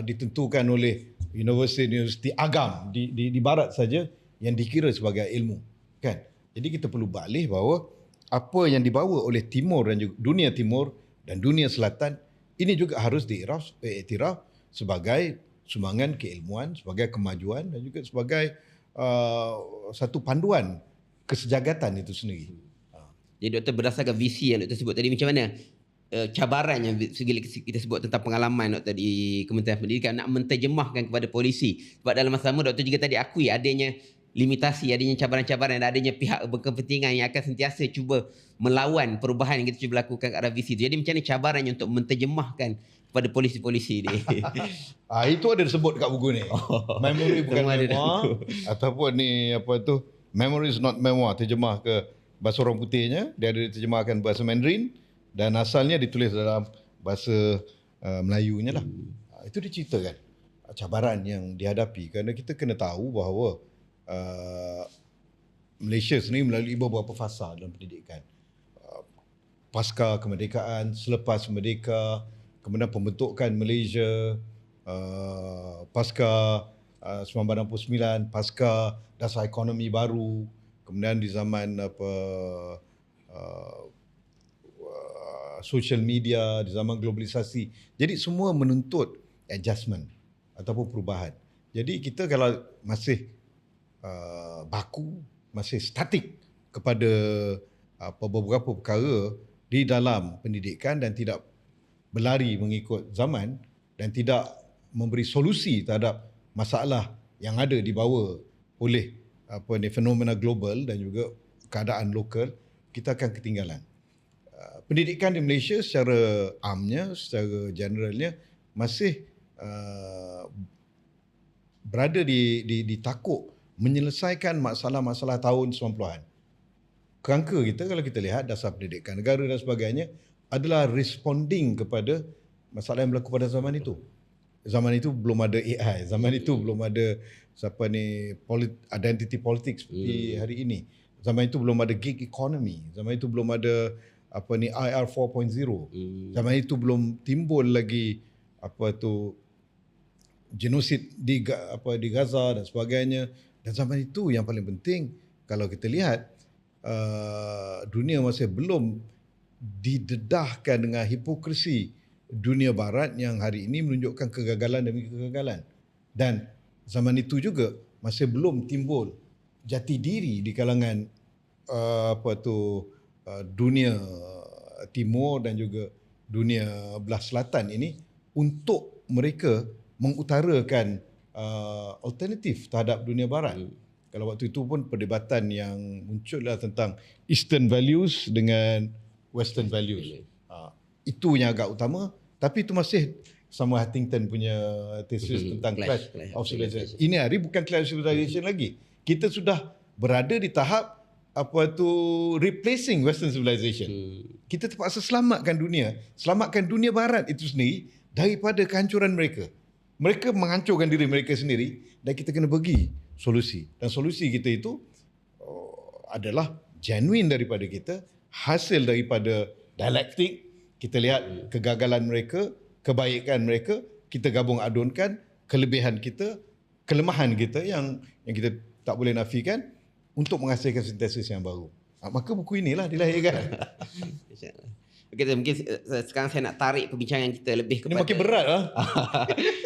ditentukan oleh universiti agam di barat saja yang dikira sebagai ilmu, kan? Jadi kita perlu balik bahawa apa yang dibawa oleh timur dan juga dunia timur dan dunia selatan ini juga harus diiktiraf sebagai sumbangan keilmuan, sebagai kemajuan dan juga sebagai satu panduan kesejahteraan itu sendiri. Jadi Doktor, berdasarkan visi yang Doktor sebut tadi, macam mana cabaran yang kita sebut tentang pengalaman Doktor di Kementerian Pendidikan nak menterjemahkan kepada polisi? Sebab dalam masa sama Doktor juga tadi akui adanya limitasi, adanya cabaran-cabaran dan adanya pihak berkepentingan yang akan sentiasa cuba melawan perubahan yang kita cuba lakukan ke arah visi itu. Jadi macam mana cabarannya untuk menterjemahkan kepada polisi-polisi ni? Itu ada disebut kat buku ni. Memory bukan memoir, ataupun ni memory is not memoir, terjemah ke bahasa orang putihnya, dia ada diterjemahkan bahasa Mandarin dan asalnya ditulis dalam bahasa Melayunya lah. Itu diceritakan cabaran yang dihadapi, kerana kita kena tahu bahawa Malaysia sendiri melalui beberapa fasa dalam pendidikan. Pasca kemerdekaan, selepas merdeka, kemudian pembentukan Malaysia, pasca 1969, pasca dasar ekonomi baru, kemudian di zaman social media, di zaman globalisasi. Jadi semua menuntut adjustment ataupun perubahan. Jadi kita kalau masih baku, masih statik kepada beberapa perkara di dalam pendidikan dan tidak berlari mengikut zaman dan tidak memberi solusi terhadap masalah yang ada dibawa oleh fenomena global dan juga keadaan lokal, kita akan ketinggalan. Pendidikan di Malaysia secara amnya, secara generalnya masih berada di takuk menyelesaikan masalah-masalah tahun 90-an. Kerangka kita kalau kita lihat dasar pendidikan negara dan sebagainya adalah responding kepada masalah yang berlaku pada zaman itu. Zaman itu belum ada AI, zaman itu belum ada identity politics seperti hari ini. Zaman itu belum ada gig economy, zaman itu belum ada IR 4.0. Zaman itu belum timbul lagi genosid di Gaza dan sebagainya. Dan zaman itu yang paling penting, kalau kita lihat dunia masih belum didedahkan dengan hipokrisi dunia barat yang hari ini menunjukkan kegagalan demi kegagalan. Dan zaman itu juga masih belum timbul jati diri di kalangan dunia timur dan juga dunia belah selatan ini untuk mereka mengutarakan alternatif terhadap dunia barat. Kalau waktu itu pun perdebatan yang muncullah tentang Eastern values dengan Western values. Itu yang agak utama, tapi itu masih sama Huntington punya tesis tentang clash of civilization. Ini hari bukan clash of civilization lagi. Kita sudah berada di tahap replacing Western civilization. Kita terpaksa selamatkan dunia barat itu sendiri daripada kehancuran mereka. Mereka menghancurkan diri mereka sendiri dan kita kena bagi solusi. Dan solusi kita itu adalah genuine daripada kita, hasil daripada dialektik. Kita lihat kegagalan mereka, kebaikan mereka, kita gabung adunkan kelebihan kita, kelemahan kita yang kita tak boleh nafikan untuk menghasilkan sintesis yang baru. Maka buku inilah dilahirkan. Okay, mungkin sekarang saya nak tarik perbincangan kita lebih kepada... Ini makin berat lah.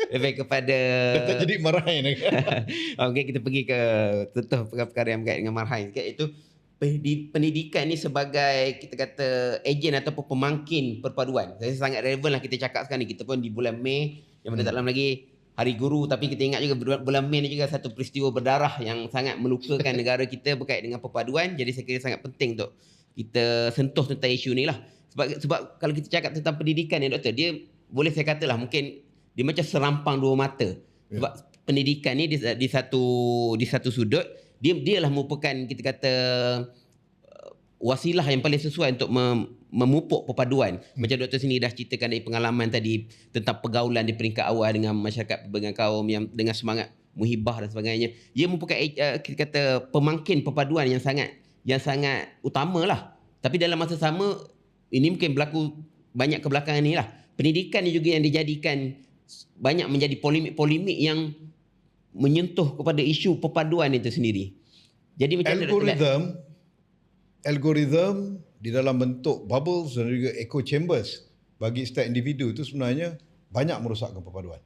lebih kepada... Tak jadi marahin. Mungkin kita pergi ke contoh perkara-perkara yang berkait dengan marhain. Iaitu pendidikan ni sebagai kita kata ejen ataupun pemangkin perpaduan. Saya sangat relevan lah kita cakap sekarang ni. Kita pun di bulan Mei yang tak lama lagi Hari Guru, tapi kita ingat juga bulan Mei ni juga satu peristiwa berdarah yang sangat melukakan negara kita berkait dengan perpaduan. Jadi saya kira sangat penting untuk kita sentuh tentang isu ni lah. Sebab kalau kita cakap tentang pendidikan ni doktor, dia boleh saya katalah mungkin dia macam serampang dua mata. Sebab pendidikan ni di satu sudut dialah merupakan kita kata wasilah yang paling sesuai untuk memupuk perpaduan. Macam doktor sini dah ceritakan dari pengalaman tadi tentang pergaulan di peringkat awal dengan masyarakat pelbagai kaum yang dengan semangat muhibah dan sebagainya. Ia merupakan kita kata pemangkin perpaduan yang sangat utamalah. Tapi dalam masa sama ini mungkin berlaku banyak kebelakangan ni lah. Pendidikan ni juga yang dijadikan banyak menjadi polemik-polemik yang menyentuh kepada isu perpaduan itu sendiri. Jadi macam algorithm di dalam bentuk bubbles dan juga echo chambers bagi setiap individu itu sebenarnya banyak merosakkan perpaduan.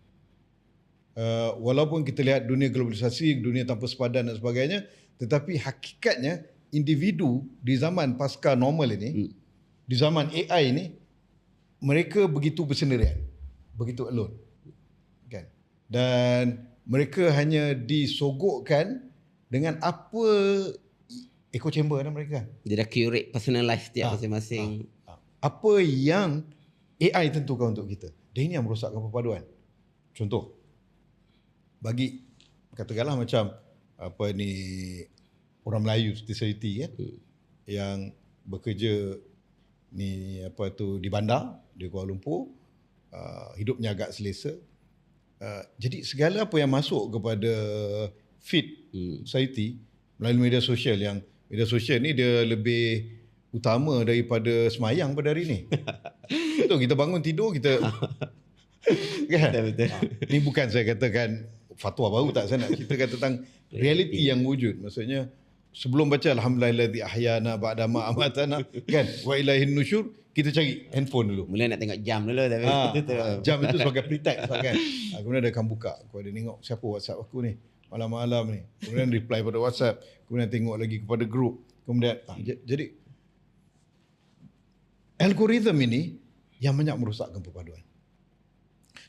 Walaupun kita lihat dunia globalisasi, dunia tanpa sepadan dan sebagainya, tetapi hakikatnya individu di zaman pasca normal ini, di zaman AI ini, mereka begitu bersendirian, begitu alone. Kan? Dan mereka hanya disogokkan dengan apa echo chamber mereka. Dia dah curate, personalize setiap masing-masing. Apa yang AI tentukan untuk kita. Dan ini yang merosakkan perpaduan. Contoh, bagi katakanlah macam apa ni orang Melayu seperti Seriti kan, yang bekerja ni apa tu di bandar di Kuala Lumpur, hidupnya agak selesa. Jadi segala apa yang masuk kepada feed Seriti melalui media sosial, yang media sosial ni dia lebih utama daripada semayang pada hari ni. Betul, kita bangun tidur kita kan? Betul. Ni bukan saya katakan fatwa baru, tak, saya nak ceritakan tentang realiti yang wujud. Maksudnya sebelum baca alhamdulillahi ahyana ba'da ma amatana kan, wa ilaihin nusyur, kita cari handphone dulu. Mula nak tengok jam dulu tapi jam itu sebagai pretext kan. Kemudian dia akan buka, kau ada tengok siapa WhatsApp aku ni malam-malam ni. Kemudian reply pada WhatsApp, kemudian tengok lagi kepada group. Kemudian jadi algoritma ini yang banyak merosakkan perpaduan.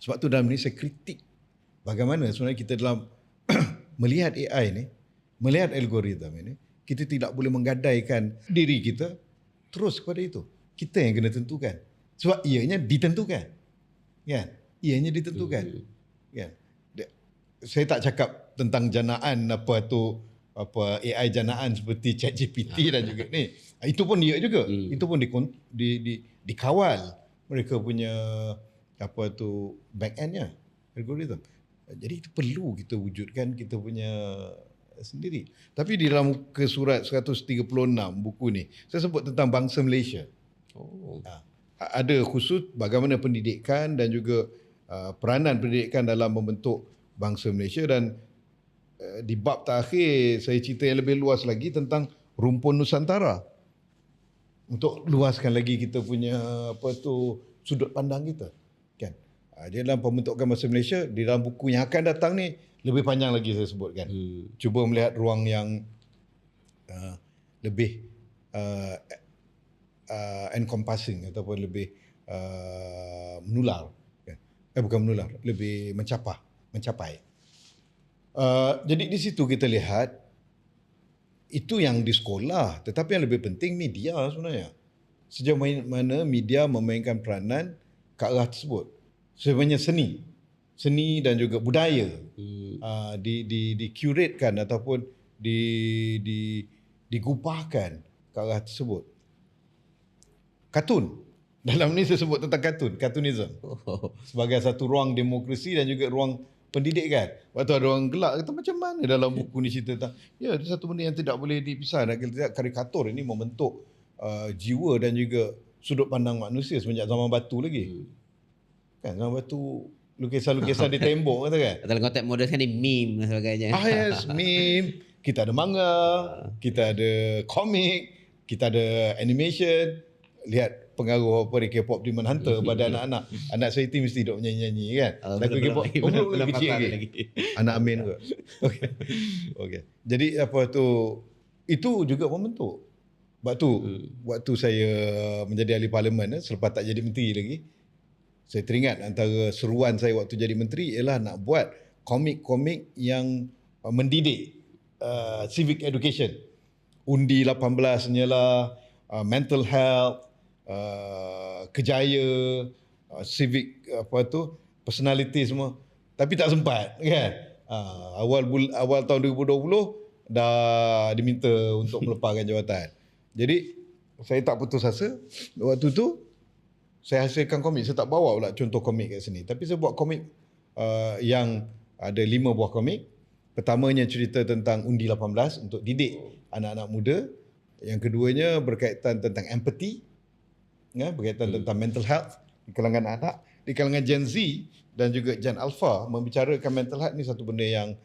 Sebab tu dalam ni saya kritik bagaimana sebenarnya kita dalam melihat AI ni, melihat algoritma ini, kita tidak boleh menggadaikan diri kita terus kepada itu. Kita yang kena tentukan. Sebab ianya ditentukan. Kan? Ianya ditentukan. Kan? Saya tak cakap tentang janaan apa tu, apa AI janaan seperti ChatGPT dan juga ni. Itu pun dia juga. Itu pun dikawal mereka punya apa tu back endnya, algoritma. Jadi itu perlu kita wujudkan kita punya sendiri. Tapi di dalam muka surat 136 buku ni, saya sebut tentang bangsa Malaysia. Ada khusus bagaimana pendidikan dan juga peranan pendidikan dalam membentuk bangsa Malaysia, dan di bab terakhir saya cerita yang lebih luas lagi tentang rumpun Nusantara. Untuk luaskan lagi kita punya apa tu sudut pandang kita. Kan? Dia dalam pembentukan bangsa Malaysia, di dalam buku yang akan datang ni lebih panjang lagi saya sebutkan. Cuba melihat ruang yang lebih encompassing ataupun lebih menular. Bukan menular, lebih mencapai. Jadi di situ kita lihat itu yang di sekolah, tetapi yang lebih penting media sebenarnya. Sejauh mana media memainkan peranan ke arah tersebut. Sebenarnya seni dan juga budaya di-curatekan ataupun digubahkan ke arah tersebut. Kartun. Dalam ni saya sebut tentang cartoonism. Sebagai satu ruang demokrasi dan juga ruang pendidikan. Waktu ada orang gelak kata macam mana dalam buku ni cerita tentang ada satu benda yang tidak boleh dipisah. Karikatur ini membentuk jiwa dan juga sudut pandang manusia semenjak zaman batu lagi. Kan zaman batu lukisan-lukisan di tembok kata kan. Dalam konteks moden sekarang ni meme dan sebagainya. Yes, meme. Kita ada manga, kita ada komik, kita ada animation. Lihat pengaruh apa di K-pop Demon Hunter pada anak-anak. Anak saya itu mesti duk menyanyi-nyanyi kan. Lagu K-pop. Belum kecil lagi. Anak Amin ke. Okay. Jadi apa tu, itu juga membentuk. Waktu saya menjadi ahli parlimen, selepas tak jadi menteri lagi, saya teringat antara seruan saya waktu jadi menteri ialah nak buat komik-komik yang mendidik civic education. Undi 18-nya lah, mental health, kejaya, civic personality semua. Tapi tak sempat kan. Awal tahun 2020 dah diminta untuk melepaskan jawatan. Jadi saya tak putus asa. Waktu tu saya hasilkan komik. Saya tak bawa pula contoh komik kat sini. Tapi saya buat komik yang ada 5 buah komik. Pertamanya cerita tentang Undi 18 untuk didik anak-anak muda. Yang keduanya berkaitan tentang empathy, berkaitan tentang mental health di kalangan anak, di kalangan Gen Z dan juga Gen Alpha. Membicarakan mental health ni satu benda yang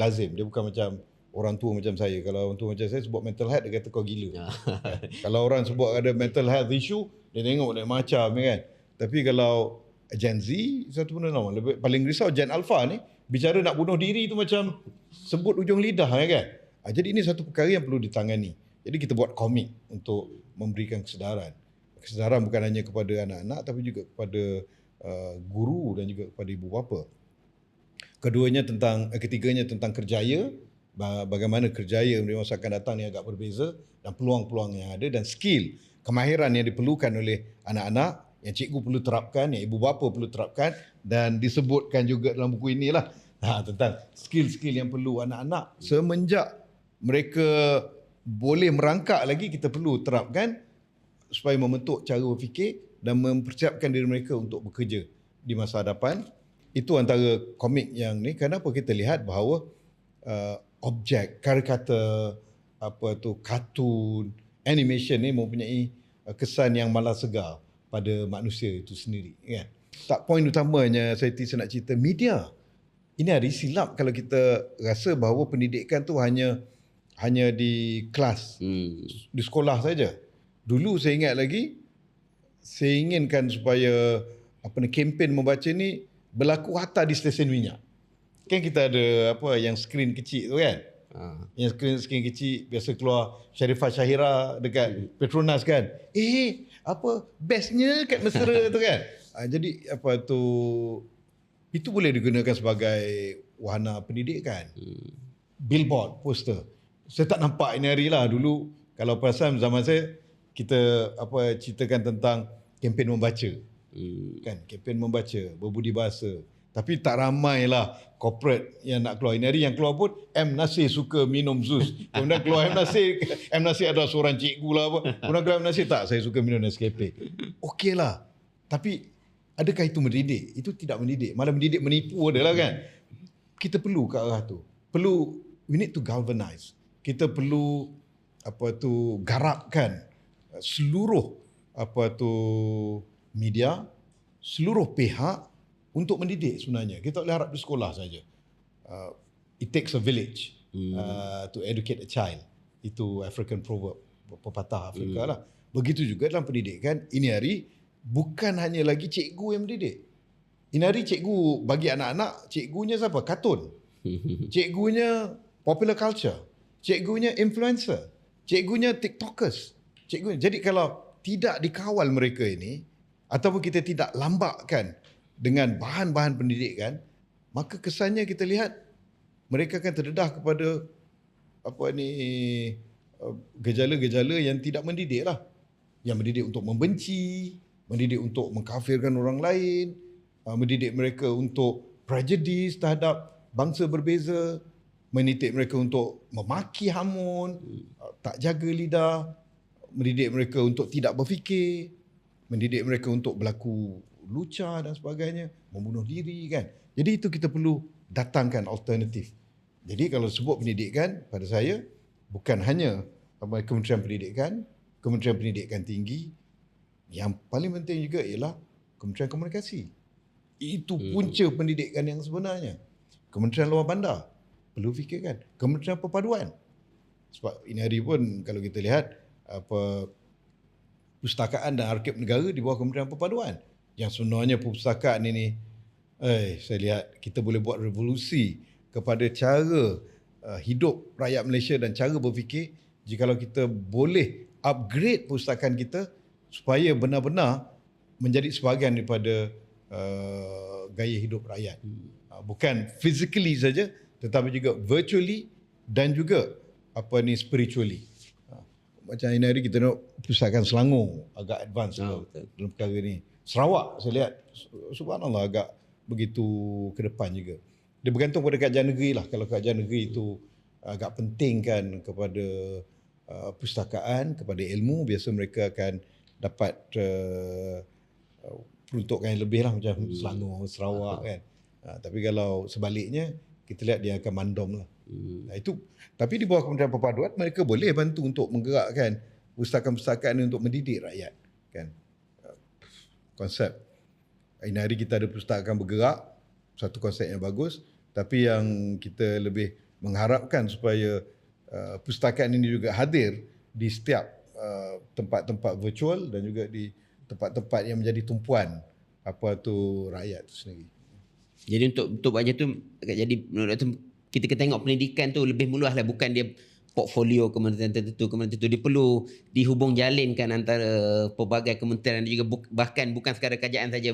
lazim. Dia bukan macam orang tua macam saya. Kalau orang tua macam saya sebut mental health, dia kata kau gila. Kalau orang sebut ada mental health issue, dia tengok dia macam kan. Tapi kalau Gen Z, satu benda normal. Paling risau Gen Alpha ni, bicara nak bunuh diri tu macam sebut ujung lidah kan. Jadi ini satu perkara yang perlu ditangani. Jadi kita buat komik untuk memberikan kesedaran. Kesedaran bukan hanya kepada anak-anak tapi juga kepada guru dan juga kepada ibu bapa. Ketiganya tentang kerjaya, bagaimana kerjaya di masa akan datang ni agak berbeza dan peluang-peluang yang ada dan skill, kemahiran yang diperlukan oleh anak-anak yang cikgu perlu terapkan, yang ibu bapa perlu terapkan dan disebutkan juga dalam buku inilah tentang skill-skill yang perlu anak-anak semenjak mereka boleh merangkak lagi kita perlu terapkan supaya membentuk cara berfikir dan mempersiapkan diri mereka untuk bekerja di masa hadapan. Itu antara komik yang ni. Kenapa kita lihat bahawa objek, karikatur, kartun, animation ni mempunyai kesan yang malas segar pada manusia itu sendiri kan. Tak, poin utamanya saya nak cerita media. Ini hari silap kalau kita rasa bahawa pendidikan tu hanya di kelas, di sekolah saja. Dulu saya ingat lagi, saya inginkan supaya kempen membaca ni berlaku hatta di stesen minyak. Kan kita ada yang skrin kecil tu kan. Yang skrin kecil biasa keluar Sharifah Syahira dekat Petronas kan. Bestnya kat Mesra tu kan. Jadi itu boleh digunakan sebagai wahana pendidikan. Billboard, poster. Saya tak nampak ini hari lah. Dulu kalau perasan zaman saya, kita ceritakan tentang kempen membaca. Kan, kempen membaca, berbudi bahasa. Tapi tak ramai lah corporate yang nak keluar. Ini hari yang keluar pun M. Nasir suka minum Zeus. Kemudian keluar M. Nasir adalah seorang cikgu lah apa. Kemudian keluar M. Nasir, tak, saya suka minum Nescafe. Okey lah. Tapi adakah itu mendidik? Itu tidak mendidik. Malah mendidik menipu adalah kan. Kita perlu ke arah tu. We need to galvanize. Kita perlu garapkan seluruh media, seluruh pihak untuk mendidik sebenarnya. Kita tak boleh harap di sekolah saja. It takes a village to educate a child. Itu African proverb, pepatah Afrika lah. Begitu juga dalam pendidikan. Ini hari bukan hanya lagi cikgu yang mendidik. Ini hari cikgu bagi anak-anak, cikgunya siapa? Kartun. Cikgunya popular culture. Cikgunya influencer. Cikgunya TikTokers. Jadi kalau tidak dikawal mereka ini, ataupun kita tidak lambakkan dengan bahan-bahan pendidikan, maka kesannya kita lihat mereka akan terdedah kepada gejala-gejala yang tidak mendidik lah. Yang mendidik untuk membenci, mendidik untuk mengkafirkan orang lain, mendidik mereka untuk prejudice terhadap bangsa berbeza, mendidik mereka untuk memaki hamun, tak jaga lidah, mendidik mereka untuk tidak berfikir, mendidik mereka untuk berlaku lucah dan sebagainya, membunuh diri kan. Jadi itu kita perlu datangkan alternatif. Jadi kalau sebut pendidikan, pada saya bukan hanya Kementerian Pendidikan, Kementerian Pendidikan Tinggi, yang paling penting juga ialah Kementerian Komunikasi. Itu punca pendidikan yang sebenarnya. Kementerian Luar Bandar perlu fikirkan. Kementerian Perpaduan. Sebab ini hari pun kalau kita lihat pustakaan dan arkib negara di bawah Kementerian Perpaduan. Yang sebenarnya perpustakaan ini, saya lihat kita boleh buat revolusi kepada cara hidup rakyat Malaysia dan cara berfikir jikalau kita boleh upgrade perpustakaan kita supaya benar-benar menjadi sebahagian daripada gaya hidup rakyat. Bukan physically saja tetapi juga virtually dan juga spiritually. Macam ini hari kita tengok pustakaan Selangor agak advance dalam perkara ni. Sarawak saya lihat subhanallah agak begitu ke depan juga. Dia bergantung pada kerajaan negeri lah. Kalau kerajaan negeri itu agak penting kan kepada pustakaan, kepada ilmu, biasa mereka akan dapat peruntukan yang lebih lah macam Selangor, Sarawak kan. Tapi kalau sebaliknya kita lihat dia akan mandom lah. Itu. Tapi di bawah Kementerian Perpaduan mereka boleh bantu untuk menggerakkan pustakaan-pustakaan ini untuk mendidik rakyat kan. Konsep ini hari kita ada pustakaan bergerak, satu konsep yang bagus, tapi yang kita lebih mengharapkan supaya pustakaan ini juga hadir di setiap tempat-tempat virtual dan juga di tempat-tempat yang menjadi tumpuan rakyat itu sendiri. Jadi untuk baca tu jadi menurut tu kita kena tengok pendidikan tu lebih meluas lah, bukan dia portfolio kementerian tertentu. Dia perlu dihubung jalinkan antara pelbagai kementerian dan juga bahkan bukan sekadar kerajaan saja,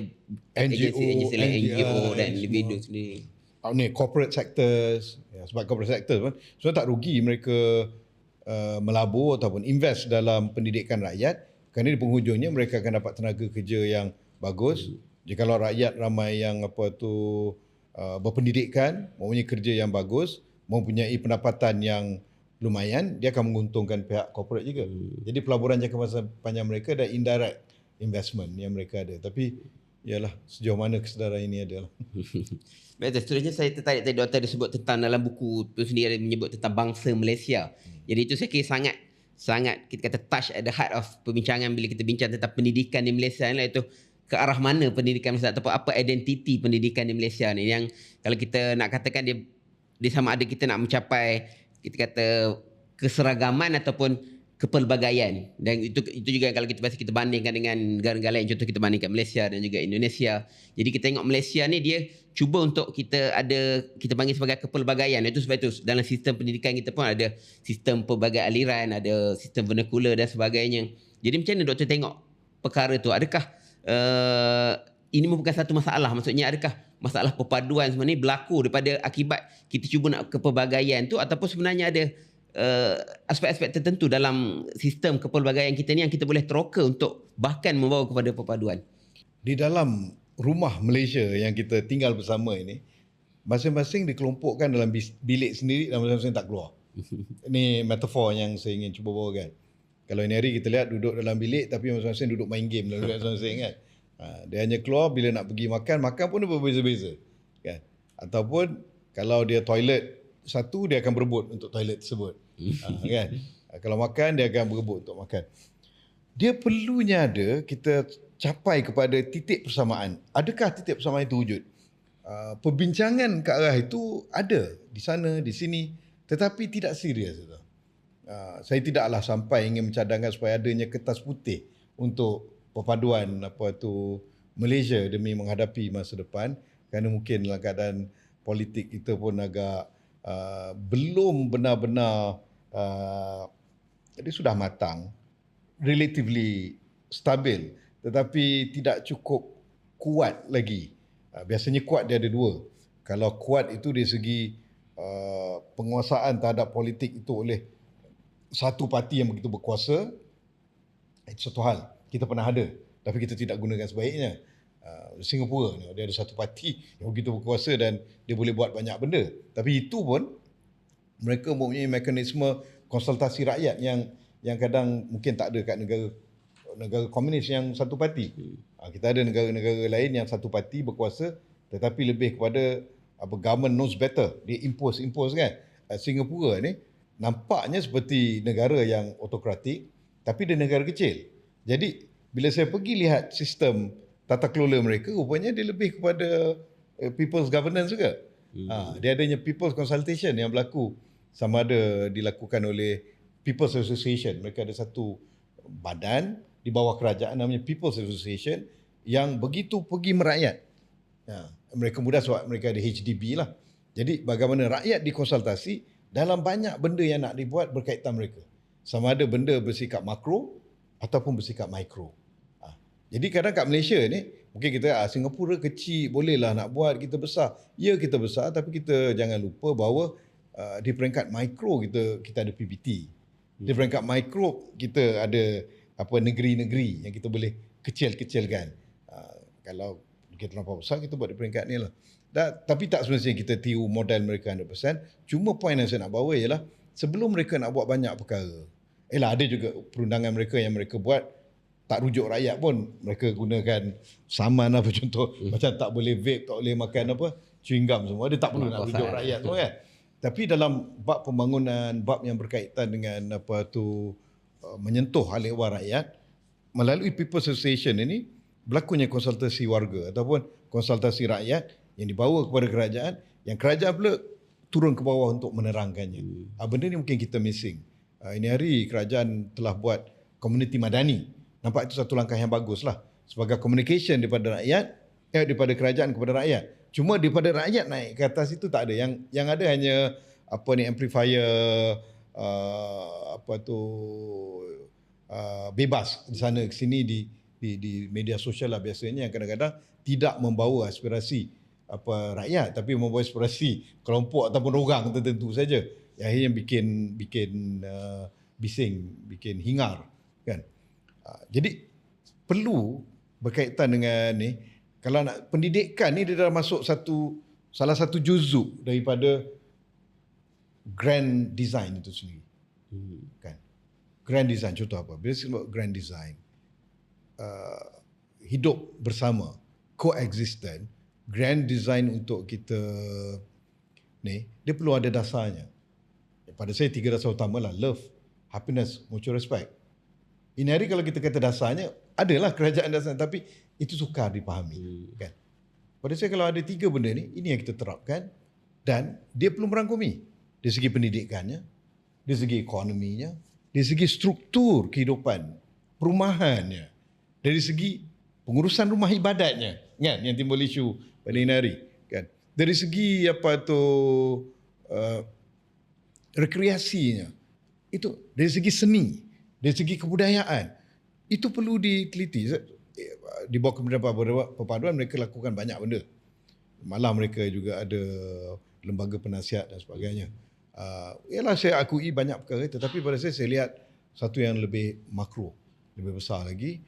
NGO dan individu sendiri. Ni corporate sectors, sebab corporate sectors pun sebenarnya tak rugi mereka melabur ataupun invest dalam pendidikan rakyat, kerana di penghujungnya mereka akan dapat tenaga kerja yang bagus. Jikalau rakyat ramai yang berpendidikan, mempunyai kerja yang bagus, mempunyai pendapatan yang lumayan, dia akan menguntungkan pihak corporate juga. Jadi pelaburan jangka masa panjang mereka dan indirect investment yang mereka ada. Tapi yalah, sejauh mana kesedaran ini adalah. Betul, seterusnya saya tertarik tadi doktor disebut tentang dalam buku itu sendiri ada menyebut tentang bangsa Malaysia. Jadi itu saya kira sangat kita kata touch at the heart of perbincangan bila kita bincang tentang pendidikan di Malaysia ni, iaitu ke arah mana pendidikan Malaysia ataupun apa identiti pendidikan di Malaysia ni, yang kalau kita nak katakan dia sama ada kita nak mencapai kita kata keseragaman ataupun kepelbagaian. Dan itu juga kalau kita bandingkan dengan negara-negara lain, contoh kita bandingkan Malaysia dan juga Indonesia. Jadi kita tengok Malaysia ni dia cuba untuk kita panggil sebagai kepelbagaian. Itu sebab itu dalam sistem pendidikan kita pun ada sistem pelbagai aliran, ada sistem vernacular dan sebagainya. Jadi macam mana doktor tengok perkara tu? Adakah ini bukan satu masalah? Maksudnya adakah masalah perpaduan sebenarnya berlaku daripada akibat kita cuba nak kepelbagaian tu, ataupun sebenarnya ada aspek-aspek tertentu dalam sistem kepelbagaian kita ni yang kita boleh teroka untuk bahkan membawa kepada perpaduan? Di dalam rumah Malaysia yang kita tinggal bersama ini, masing-masing dikelompokkan dalam bilik sendiri dan masing-masing tak keluar. Ini metafor yang saya ingin cuba bawakan. Kalau ini hari kita lihat duduk dalam bilik tapi masing-masing duduk main game dalam bilik masing-masing kan. Dia hanya keluar bila nak pergi makan pun dia berbeza-beza kan. Ataupun kalau dia toilet satu, dia akan berebut untuk toilet tersebut. Kan? Kalau makan, dia akan berebut untuk makan. Dia perlunya ada kita capai kepada titik persamaan. Adakah titik persamaan itu wujud? Perbincangan ke arah itu ada di sana, di sini, tetapi tidak serius. Saya tidaklah sampai ingin mencadangkan supaya adanya kertas putih untuk perpaduan Malaysia demi menghadapi masa depan, kerana mungkin dalam keadaan politik kita pun agak belum benar-benar dia sudah matang, relatively stabil, tetapi tidak cukup kuat lagi. Biasanya kuat dia ada dua. Kalau kuat itu dari segi penguasaan terhadap politik itu oleh satu parti yang begitu berkuasa, itu satu hal. Kita pernah ada, tapi kita tidak gunakan sebaiknya. Singapura ni, dia ada satu parti yang begitu berkuasa dan dia boleh buat banyak benda. Tapi itu pun mereka mempunyai mekanisme konsultasi rakyat yang kadang mungkin tak ada kat negara komunis yang satu parti. Kita ada negara-negara lain yang satu parti berkuasa tetapi lebih kepada government knows better. Dia impose kan. Singapura ni nampaknya seperti negara yang autokratik tapi dia negara kecil. Jadi bila saya pergi lihat sistem tata kelola mereka rupanya dia lebih kepada people's governance juga. Dia adanya people's consultation yang berlaku, sama ada dilakukan oleh People's Association. Mereka ada satu badan di bawah kerajaan namanya People's Association yang begitu pergi merakyat. Mereka mudah sebab mereka ada HDB lah. Jadi bagaimana rakyat dikonsultasi dalam banyak benda yang nak dibuat berkaitan mereka. Sama ada benda bersikap makro ataupun bersikap mikro. Jadi kadang kat Malaysia ni, mungkin kita Singapura kecil, bolehlah nak buat, kita besar. Ya, kita besar, tapi kita jangan lupa bahawa di peringkat mikro kita ada PBT. Di peringkat mikro kita ada negeri-negeri yang kita boleh kecil-kecilkan. Kalau kita nampak besar, kita buat di peringkat ni lah. Tapi tak semestinya kita tiru model mereka 100%. Cuma poin yang saya nak bawa ialah sebelum mereka nak buat banyak perkara, ada juga perundangan mereka yang mereka buat tak rujuk rakyat pun. Mereka gunakan saman apa contoh. Macam tak boleh vape, tak boleh makan chewing gum semua. Dia tak perlu nak rujuk rakyat semua kan. Tapi dalam bab pembangunan, bab yang berkaitan dengan menyentuh hal ehwal rakyat, melalui People's Association ini berlakunya konsultasi warga ataupun konsultasi rakyat yang dibawa kepada kerajaan, yang kerajaan pula turun ke bawah untuk menerangkannya. Benda ni mungkin kita missing. Ini hari kerajaan telah buat komuniti madani. Nampak itu satu langkah yang bagus lah. Sebagai communication daripada rakyat, daripada kerajaan kepada rakyat. Cuma daripada rakyat naik ke atas itu tak ada. Yang ada hanya amplifier bebas di sana ke sini di media sosial lah biasanya, yang kadang-kadang tidak membawa aspirasi rakyat, tapi membawa aspirasi kelompok ataupun orang tertentu saja. Yang akhirnya bikin bising, bikin hingar kan. Jadi perlu berkaitan dengan ni, kalau nak pendidikan ni dia dah masuk salah satu juzuk daripada grand design itu sendiri. Kan? Grand design contoh apa? Bila sebut grand design, hidup bersama, coexistent, grand design untuk kita ni, dia perlu ada dasarnya. Pada saya 3 dasar utama lah: love, happiness, mutual respect. Ini hari kalau kita kata dasarnya, adalah kerajaan dasar, tapi itu sukar dipahami. Kan? Pada saya kalau ada 3 benda ni, ini yang kita terapkan, dan dia perlu merangkumi. Dari segi pendidikannya, dari segi ekonominya, dari segi struktur kehidupan, perumahannya, dari segi pengurusan rumah ibadatnya, kan? Yang timbul isu pada ini hari. Kan? Dari segi rekreasinya, itu dari segi seni, dari segi kebudayaan, itu perlu diteliti. Di bawah Kementerian Perpaduan mereka lakukan banyak benda. Malah mereka juga ada lembaga penasihat dan sebagainya. Ialah saya akui banyak perkara, tetapi pada saya lihat satu yang lebih makro, lebih besar lagi.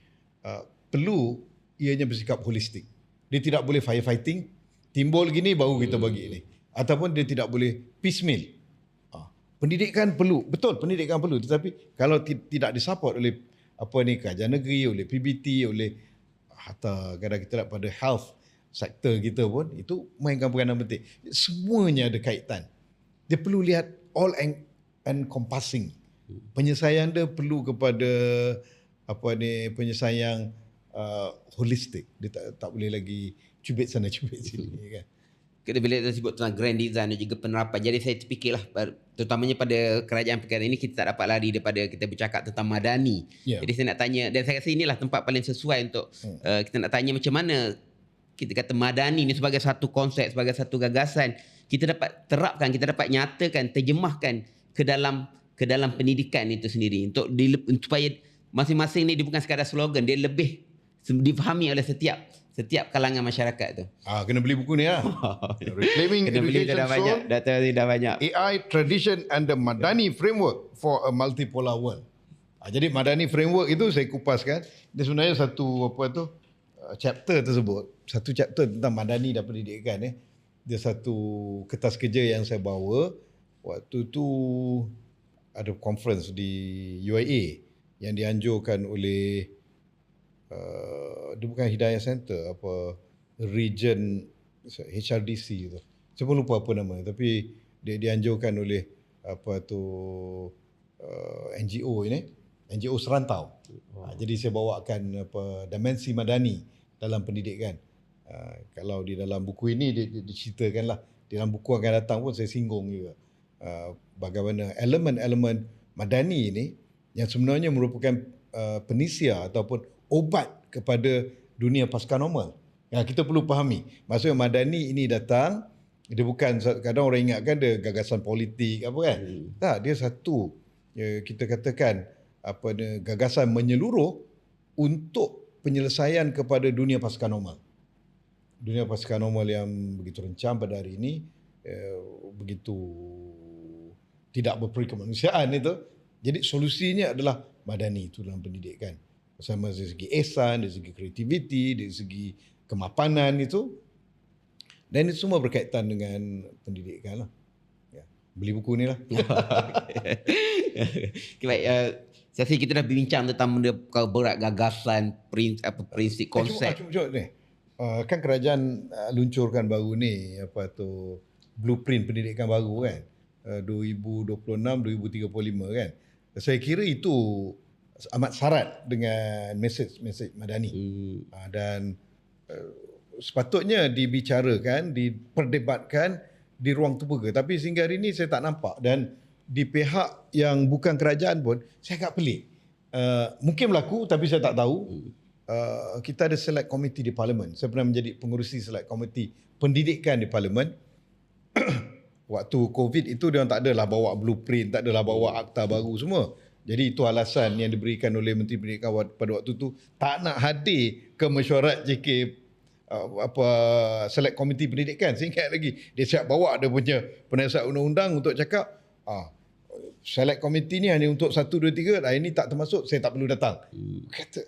Perlu ianya bersikap holistik. Dia tidak boleh firefighting, timbul gini baru kita bagi ni. Ataupun dia tidak boleh piecemeal. Pendidikan perlu, betul pendidikan perlu, tetapi kalau tidak disupport oleh kerajaan negeri, oleh PBT, oleh hatta kadang kita lihat pada health sektor kita pun, itu mainkan peranan penting. Semuanya ada kaitan. Dia perlu lihat all encompassing. Penyelesaian dia perlu kepada penyelesaian holistik. Dia tak boleh lagi cubit sana cubit sini kan. Kita bila kita sebut tentang grand design dan juga penerapan, jadi saya terfikirlah terutamanya pada kerajaan perkara ini, kita tak dapat lari daripada kita bercakap tentang madani. Jadi saya nak tanya, dan saya rasa inilah tempat paling sesuai untuk kita nak tanya macam mana kita kata madani ni sebagai satu konsep, sebagai satu gagasan, kita dapat terapkan, kita dapat nyatakan, terjemahkan ke dalam pendidikan itu sendiri, untuk supaya masing-masing ni dia bukan sekadar slogan, dia lebih difahami oleh setiap kalangan masyarakat tu. Kena beli buku ni lah. Reclaiming kena beli, Education dah banyak, Soul, dah banyak. AI, Tradition and the Madani Framework for a Multipolar World. Jadi Madani Framework itu saya kupaskan. Dia sebenarnya satu chapter tersebut, satu chapter tentang Madani dan pendidikan. Dia satu kertas kerja yang saya bawa waktu tu ada conference di UIA yang dianjurkan oleh dia bukan Hidayah Center, region HRDC tu. Saya pun lupa apa nama, tapi dia dianjurkan oleh NGO ini, NGO serantau. Jadi saya bawakan dimensi madani dalam pendidikan. Kalau di dalam buku ini diceritakan lah, di dalam buku akan datang pun saya singgung juga bagaimana elemen-elemen madani ini yang sebenarnya merupakan penisia ataupun obat kepada dunia pasca normal. Kita perlu fahami. Maksudnya madani ini datang, dia bukan, kadang orang ingatkan dia gagasan politik apa kan. Tak, dia satu, kita katakan gagasan menyeluruh untuk penyelesaian kepada dunia pasca normal. Dunia pasca normal yang begitu rencam pada hari ini, begitu tidak berperi kemanusiaan itu. Jadi solusinya adalah madani itu dalam pendidikan. Bersama dari segi ihsan, dari segi kreativiti, dari segi kemapanan itu. Dan itu semua berkaitan dengan pendidikan lah. Ya, beli buku ni lah. Okay, baik. Saya rasa kita dah bincang tentang benda berat gagasan, prinsip, konsep. Cuma ni. Kan kerajaan luncurkan baru ni blueprint pendidikan baru kan. 2026-2035 kan. Saya kira itu amat syarat dengan mesej madani. Dan sepatutnya dibicarakan, diperdebatkan di ruang terbuka. Tapi sehingga hari ini saya tak nampak, dan di pihak yang bukan kerajaan pun saya agak pelik. Mungkin berlaku tapi saya tak tahu. Kita ada select committee di parlimen. Saya pernah menjadi pengurusi select committee pendidikan di parlimen. Waktu COVID itu dia tak adalah bawa blueprint, tak adalah bawa akta baru semua. Jadi itu alasan yang diberikan oleh Menteri Pendidikan pada waktu itu, tak nak hadir ke mesyuarat JK select committee pendidikan. Saya ingat lagi, dia siap bawa dia punya penasihat undang-undang untuk cakap select committee ni hanya untuk 1, 2, 3, ini tak termasuk, saya tak perlu datang. Kata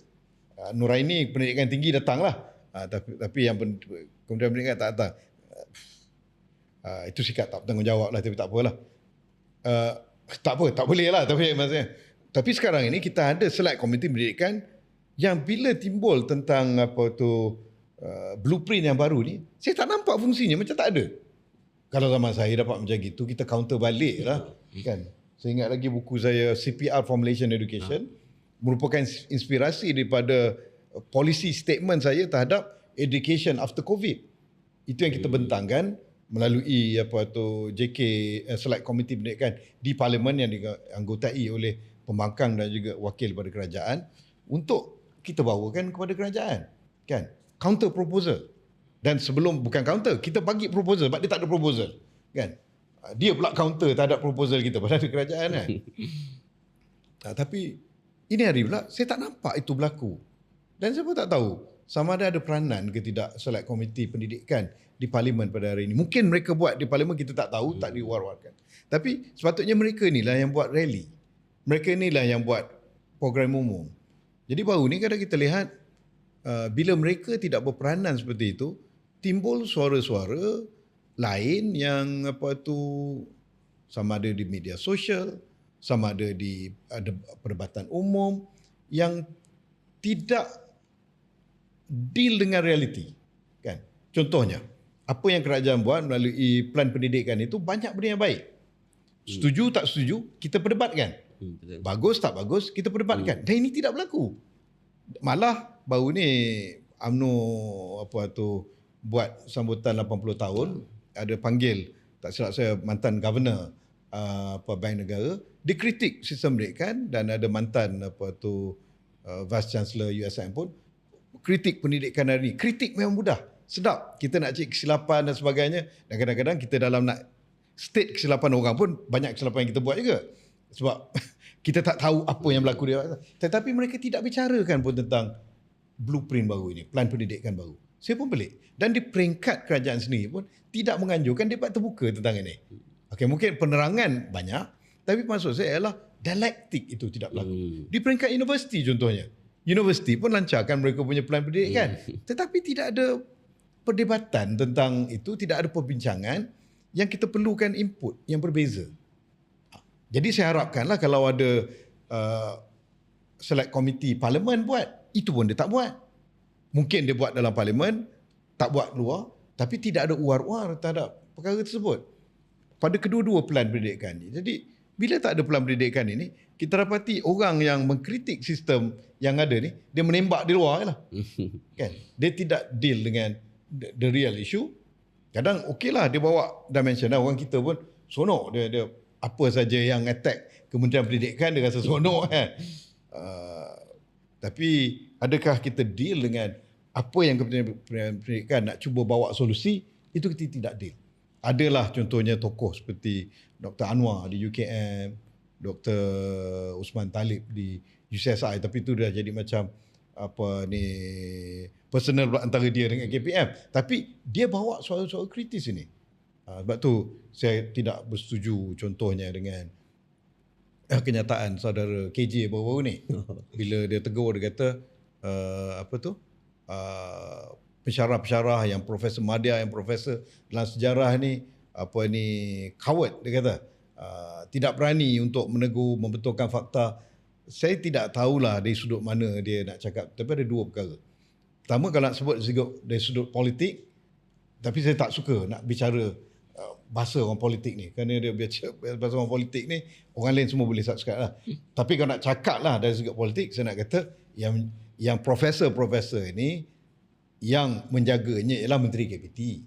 Nuraini pendidikan tinggi datanglah. Tapi yang Kementerian Pendidikan tak datang. Itu sikap tak bertanggungjawab lah, tapi tak apalah. Tak apa, tak boleh lah. Tapi sekarang ini kita ada select komiti pendidikan yang bila timbul tentang blueprint yang baru ni, saya tak nampak fungsinya, macam tak ada. Kalau zaman saya dapat macam gitu, kita counter balik lah. Kan? Saya ingat lagi buku saya, CPR Formulation Education, merupakan inspirasi daripada policy statement saya terhadap education after COVID. Itu yang kita bentangkan melalui JK Select Committee Pendidikan di Parlimen yang dianggotai oleh pembangkang dan juga wakil daripada kerajaan untuk kita bawakan kepada kerajaan. Kan? Counter proposal. Dan sebelum, bukan counter, kita bagi proposal sebab dia tak ada proposal. Kan? Dia pula counter terhadap proposal kita pada kerajaan kan. Tapi ini hari pula saya tak nampak itu berlaku. Dan saya pun tak tahu sama ada peranan ke tidak select komiti pendidikan di parlimen pada hari ini. Mungkin mereka buat di parlimen, kita tak tahu, tak diwar-warkan. Tapi sepatutnya mereka inilah yang buat rally. Mereka inilah yang buat program umum. Jadi baru ni kadang kita lihat bila mereka tidak berperanan seperti itu, timbul suara-suara lain yang sama ada di media sosial, sama ada ada perdebatan umum yang tidak deal dengan realiti. Kan? Contohnya, apa yang kerajaan buat melalui plan pendidikan itu banyak benda yang baik. Setuju tak setuju, kita perdebatkan. Bagus tak bagus, kita perdebatkan. Dan ini tidak berlaku. Malah baru ni UMNO buat sambutan 80 tahun, ada panggil, tak silap saya, mantan governor Bank Negara, dikritik sistem pendidikan, dan ada mantan Vice Chancellor USM pun kritik pendidikan hari ini. Kritik memang mudah, sedap. Kita nak cek kesilapan dan sebagainya, dan kadang-kadang kita dalam nak state kesilapan orang pun banyak kesilapan yang kita buat juga. Sebab kita tak tahu apa yang berlaku dia. Tetapi mereka tidak bicarakan pun tentang blueprint baru ini, plan pendidikan baru. Saya pun pelik. Dan di peringkat kerajaan sendiri pun tidak menganjurkan debat terbuka tentang ini. Okey, mungkin penerangan banyak, tapi maksud saya ialah dialektik itu tidak berlaku. Di peringkat universiti contohnya, universiti pun lancarkan mereka punya plan pendidikan. Tetapi tidak ada perdebatan tentang itu, tidak ada perbincangan yang kita perlukan input yang berbeza. Jadi saya harapkanlah kalau ada select komiti parlimen buat, itu pun dia tak buat. Mungkin dia buat dalam parlimen, tak buat luar, tapi tidak ada uar-uar terhadap perkara tersebut pada kedua-dua plan pendidikan ni. Jadi Bila tak ada pelan pendidikan ini, kita dapati orang yang mengkritik sistem yang ada ni, dia menembak di luar lah. Kan? Dia tidak deal dengan the real issue. Kadang okeylah dia bawa dimension lah. Orang kita pun sonok. Dia apa saja yang attack Kementerian Pendidikan, dia rasa sonok kan. Tapi adakah kita deal dengan apa yang Kementerian Pendidikan nak cuba bawa solusi, itu kita tidak deal. Adalah contohnya tokoh seperti Dr. Anwar di UKM, Dr. Usman Talib di UCSI, tapi itu dah jadi macam personal antara dia dengan KPM. Tapi dia bawa soal-soal kritis ini. Sebab tu saya tidak bersetuju contohnya dengan kenyataan saudara KJ baru-baru ni. Bila dia tegur, dia kata pensyarah-pensyarah yang Profesor Madya, yang profesor dalam sejarah ni coward, dia kata. Tidak berani untuk menegur, membetulkan fakta. Saya tidak tahulah dari sudut mana dia nak cakap. Tapi ada dua perkara. Pertama, kalau nak sebut dari sudut politik, tapi saya tak suka nak bicara bahasa orang politik ni. Kerana dia bicara bahasa orang politik ni, orang lain semua boleh subscribe lah. Tapi kalau nak cakap lah dari sudut politik, saya nak kata yang profesor-profesor ini, yang menjaganya ialah Menteri KPT.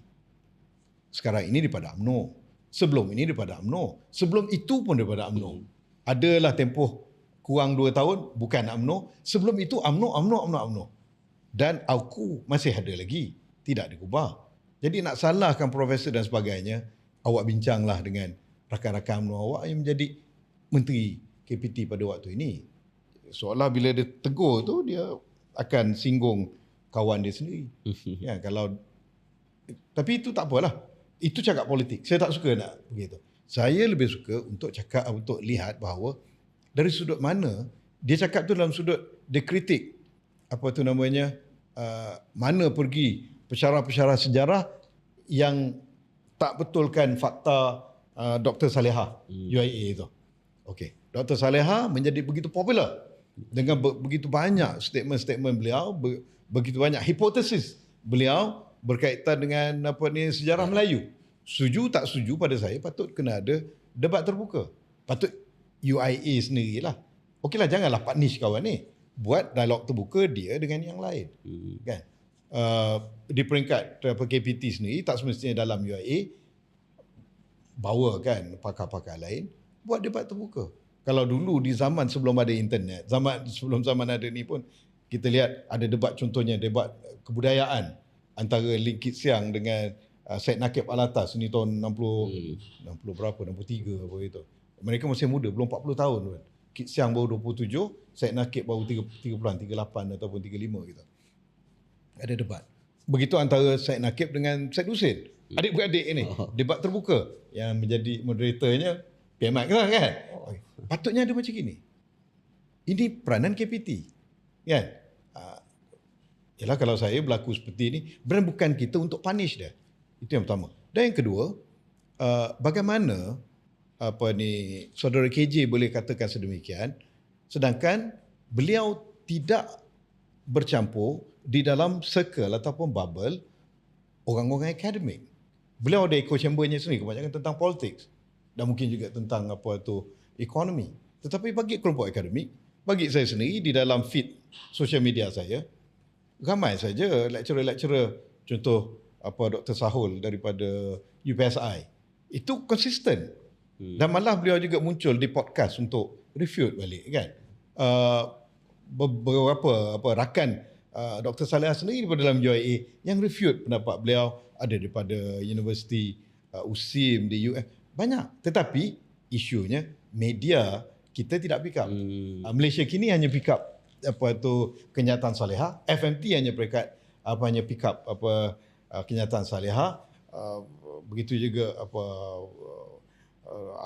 Sekarang ini daripada UMNO. Sebelum ini daripada UMNO. Sebelum itu pun daripada UMNO. Adalah tempoh kurang 2 tahun bukan UMNO. Sebelum itu UMNO. Dan AUKU masih ada lagi. Tidak digubah. Jadi nak salahkan profesor dan sebagainya, awak bincanglah dengan rakan-rakan UMNO awak yang menjadi Menteri KPT pada waktu ini. Seolah bila dia tegur tu, dia akan singgung kawan dia sendiri. Ya, tapi itu tak apalah. Itu cakap politik. Saya tak suka nak begitu. Saya lebih suka untuk cakap, untuk lihat bahawa dari sudut mana dia cakap tu, dalam sudut dia kritik mana pergi pensyarah-pensyarah sejarah yang tak betulkan fakta Dr. Saleha UIA itu. Okey, Dr. Saleha menjadi begitu popular dengan begitu banyak statement-statement beliau, begitu banyak hipotesis beliau berkaitan dengan sejarah Melayu. Setuju tak setuju, pada saya patut kena ada debat terbuka. Patut UIA sendirilah. Okeylah, janganlah punish kawan ni. Buat dialog terbuka dia dengan yang lain. Kan? Di peringkat KPT sendiri, tak semestinya dalam UIA bawa kan pakar-pakar lain, buat debat terbuka. Kalau dulu di zaman sebelum ada internet, sebelum zaman ada ni pun, kita lihat ada debat, contohnya debat kebudayaan antara Lim Kit Siang dengan Syed Nakib Alatas ni tahun 60 berapa, 63 apa itu. Mereka masih muda, belum 40 tahun kan. Kit Siang baru 27, Syed Nakib baru 38 ataupun 35 gitu. Ada debat. Begitu antara Syed Nakib dengan Syed Husin. Adik-beradik ini, debat terbuka. Yang menjadi moderatornya PMAX lah kan. Patutnya ada macam ini. Ini peranan KPT. Kan? Yalah, kalau saya berlaku seperti ini, bukan kita untuk punish dia. Itu yang pertama. Dan yang kedua, bagaimana saudara KJ boleh katakan sedemikian, sedangkan beliau tidak bercampur di dalam circle ataupun bubble orang-orang akademik. Beliau ada echo chambernya sendiri, kebanyakan tentang politics dan mungkin juga tentang ekonomi. Tetapi bagi kelompok akademik, bagi saya sendiri di dalam feed social media saya, ramai saja lecturer-lecturer, contoh Dr. Sahul daripada UPSI. Itu konsisten. Dan malah beliau juga muncul di podcast untuk refute balik kan. Beberapa rakan Dr. Saleha sendiri daripada dalam UIA yang refute pendapat beliau, ada daripada Universiti USIM di US. Banyak. Tetapi isunya media kita tidak pick up. Malaysia kini hanya pick up kenyataan Saleha. FMT hanya hanya pick up kenyataan Saleha. Begitu juga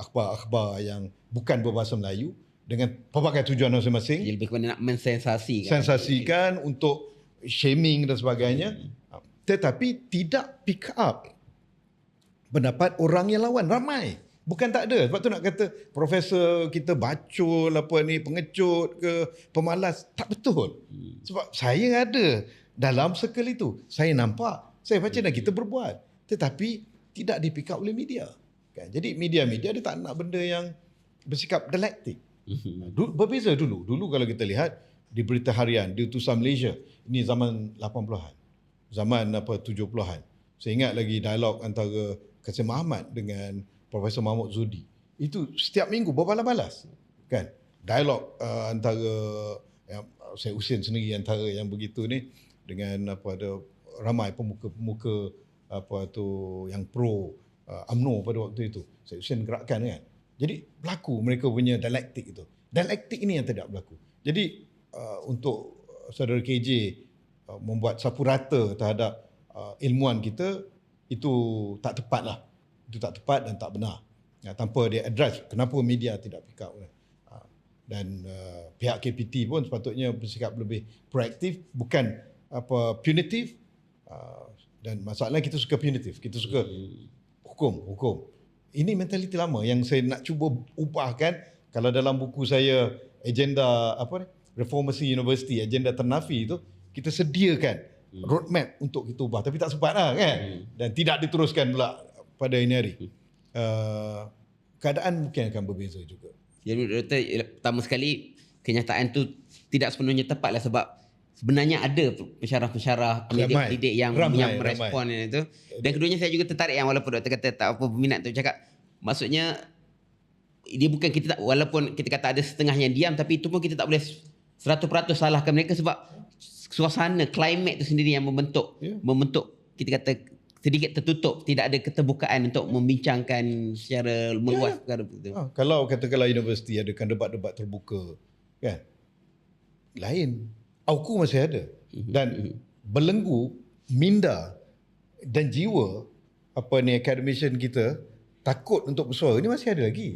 akhbar-akhbar yang bukan berbahasa Melayu dengan pelbagai tujuan masing-masing. Dia lebih kepada nak mensensasikan. Sensasikan untuk shaming dan sebagainya. Tetapi tidak pick up pendapat orang yang lawan. Ramai. Bukan tak ada. Sebab tu nak kata profesor kita bacul pengecut ke pemalas. Tak betul. Sebab saya ada dalam circle itu. Saya nampak. Saya baca dan kita berbuat. Tetapi tidak di pick up oleh media. Kan? Jadi media-media dia tak nak benda yang bersikap dialektik. Berbeza dulu. Dulu kalau kita lihat di berita harian di Utusan Malaysia, ini zaman 80-an, zaman 70-an. Saya ingat lagi dialog antara Kasim Ahmad dengan Profesor Mahmud Zudi. Itu setiap minggu berbalas-balas, kan? Dialog antara Syed Hussein sendiri antara yang begitu ni dengan ada ramai pemuka-pemuka yang pro UMNO pada waktu itu. Syed Hussein gerakkan, kan? Jadi berlaku mereka punya dialektik itu. Dialektik ini yang tidak berlaku. Jadi untuk saudara KJ membuat sapu rata terhadap ilmuwan kita, itu tak tepat lah. Itu tak tepat dan tak benar. Tanpa dia address kenapa media tidak pick up. Dan pihak KPT pun sepatutnya bersikap lebih proaktif, bukan punitif. Dan masalahnya kita suka punitif, kita suka hukum. Ini mentaliti lama yang saya nak cuba ubahkan. Kalau dalam buku saya agenda reformasi universiti, agenda Ternafi itu, kita sediakan roadmap untuk kita ubah, tapi tak sempat lah, kan? Dan tidak diteruskan pula pada ini hari. Keadaan mungkin akan berbeza juga. Jadi Doktor, pertama sekali kenyataan tu tidak sepenuhnya tepat lah, sebab sebenarnya ada pensyarah-pensyarah pendidik yang merespon itu. Dan keduanya saya juga tertarik yang walaupun Doktor kata tak apa berminat tu cakap, maksudnya dia bukan kita tak, walaupun kita kata ada setengah yang diam, tapi itu pun kita tak boleh 100% salahkan mereka, sebab suasana climate tu sendiri yang membentuk kita kata sedikit tertutup, tidak ada keterbukaan untuk membincangkan secara meluas perkara itu. Kalau katakanlah universiti adakan debat-debat terbuka, kan? Lain. Auku masih ada. Dan belenggu, minda dan jiwa academician kita takut untuk bersuara ni masih ada lagi.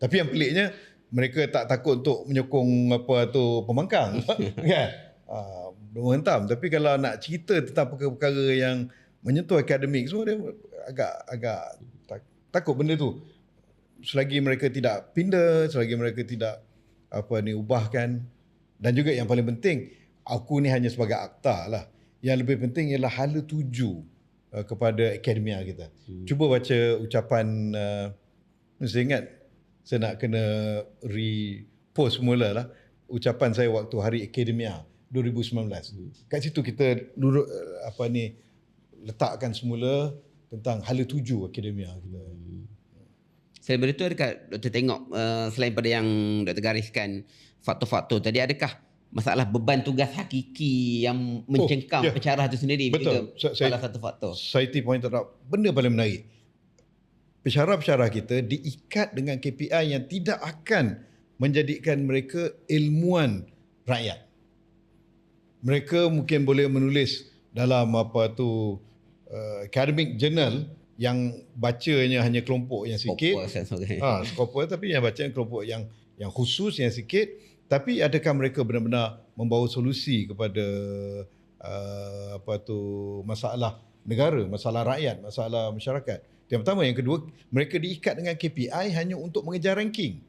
Tapi yang peliknya mereka tak takut untuk menyokong pembangkang. Kan? Menghentam. Tapi kalau nak cerita tentang perkara-perkara yang menyentuh akademik semua, dia agak takut benda tu. Selagi mereka tidak pindah, selagi mereka tidak ubahkan. Dan juga yang paling penting, aku ni hanya sebagai akta lah. Yang lebih penting ialah hala tuju kepada akademia kita. Cuba baca ucapan, saya ingat saya nak kena repost semula lah, ucapan saya waktu Hari Akademia 2019. Kat situ kita duduk letakkan semula tentang hala tuju akademia kita. Selain itu, adakah Doktor tengok selain pada yang Doktor gariskan faktor-faktor tadi, adakah masalah beban tugas hakiki yang mencengkam pensyarah itu sendiri? Betul. Salah satu faktor. Saya pointed out benda paling menarik. Pensyarah-pensyarah kita diikat dengan KPI yang tidak akan menjadikan mereka ilmuwan rakyat. Mereka mungkin boleh menulis dalam academic journal yang bacanya hanya kelompok yang sikit. Skopus, tapi yang baca kelompok yang khusus, yang sikit. Tapi adakah mereka benar-benar membawa solusi kepada masalah negara, masalah rakyat, masalah masyarakat? Yang pertama. Yang kedua, mereka diikat dengan KPI hanya untuk mengejar ranking.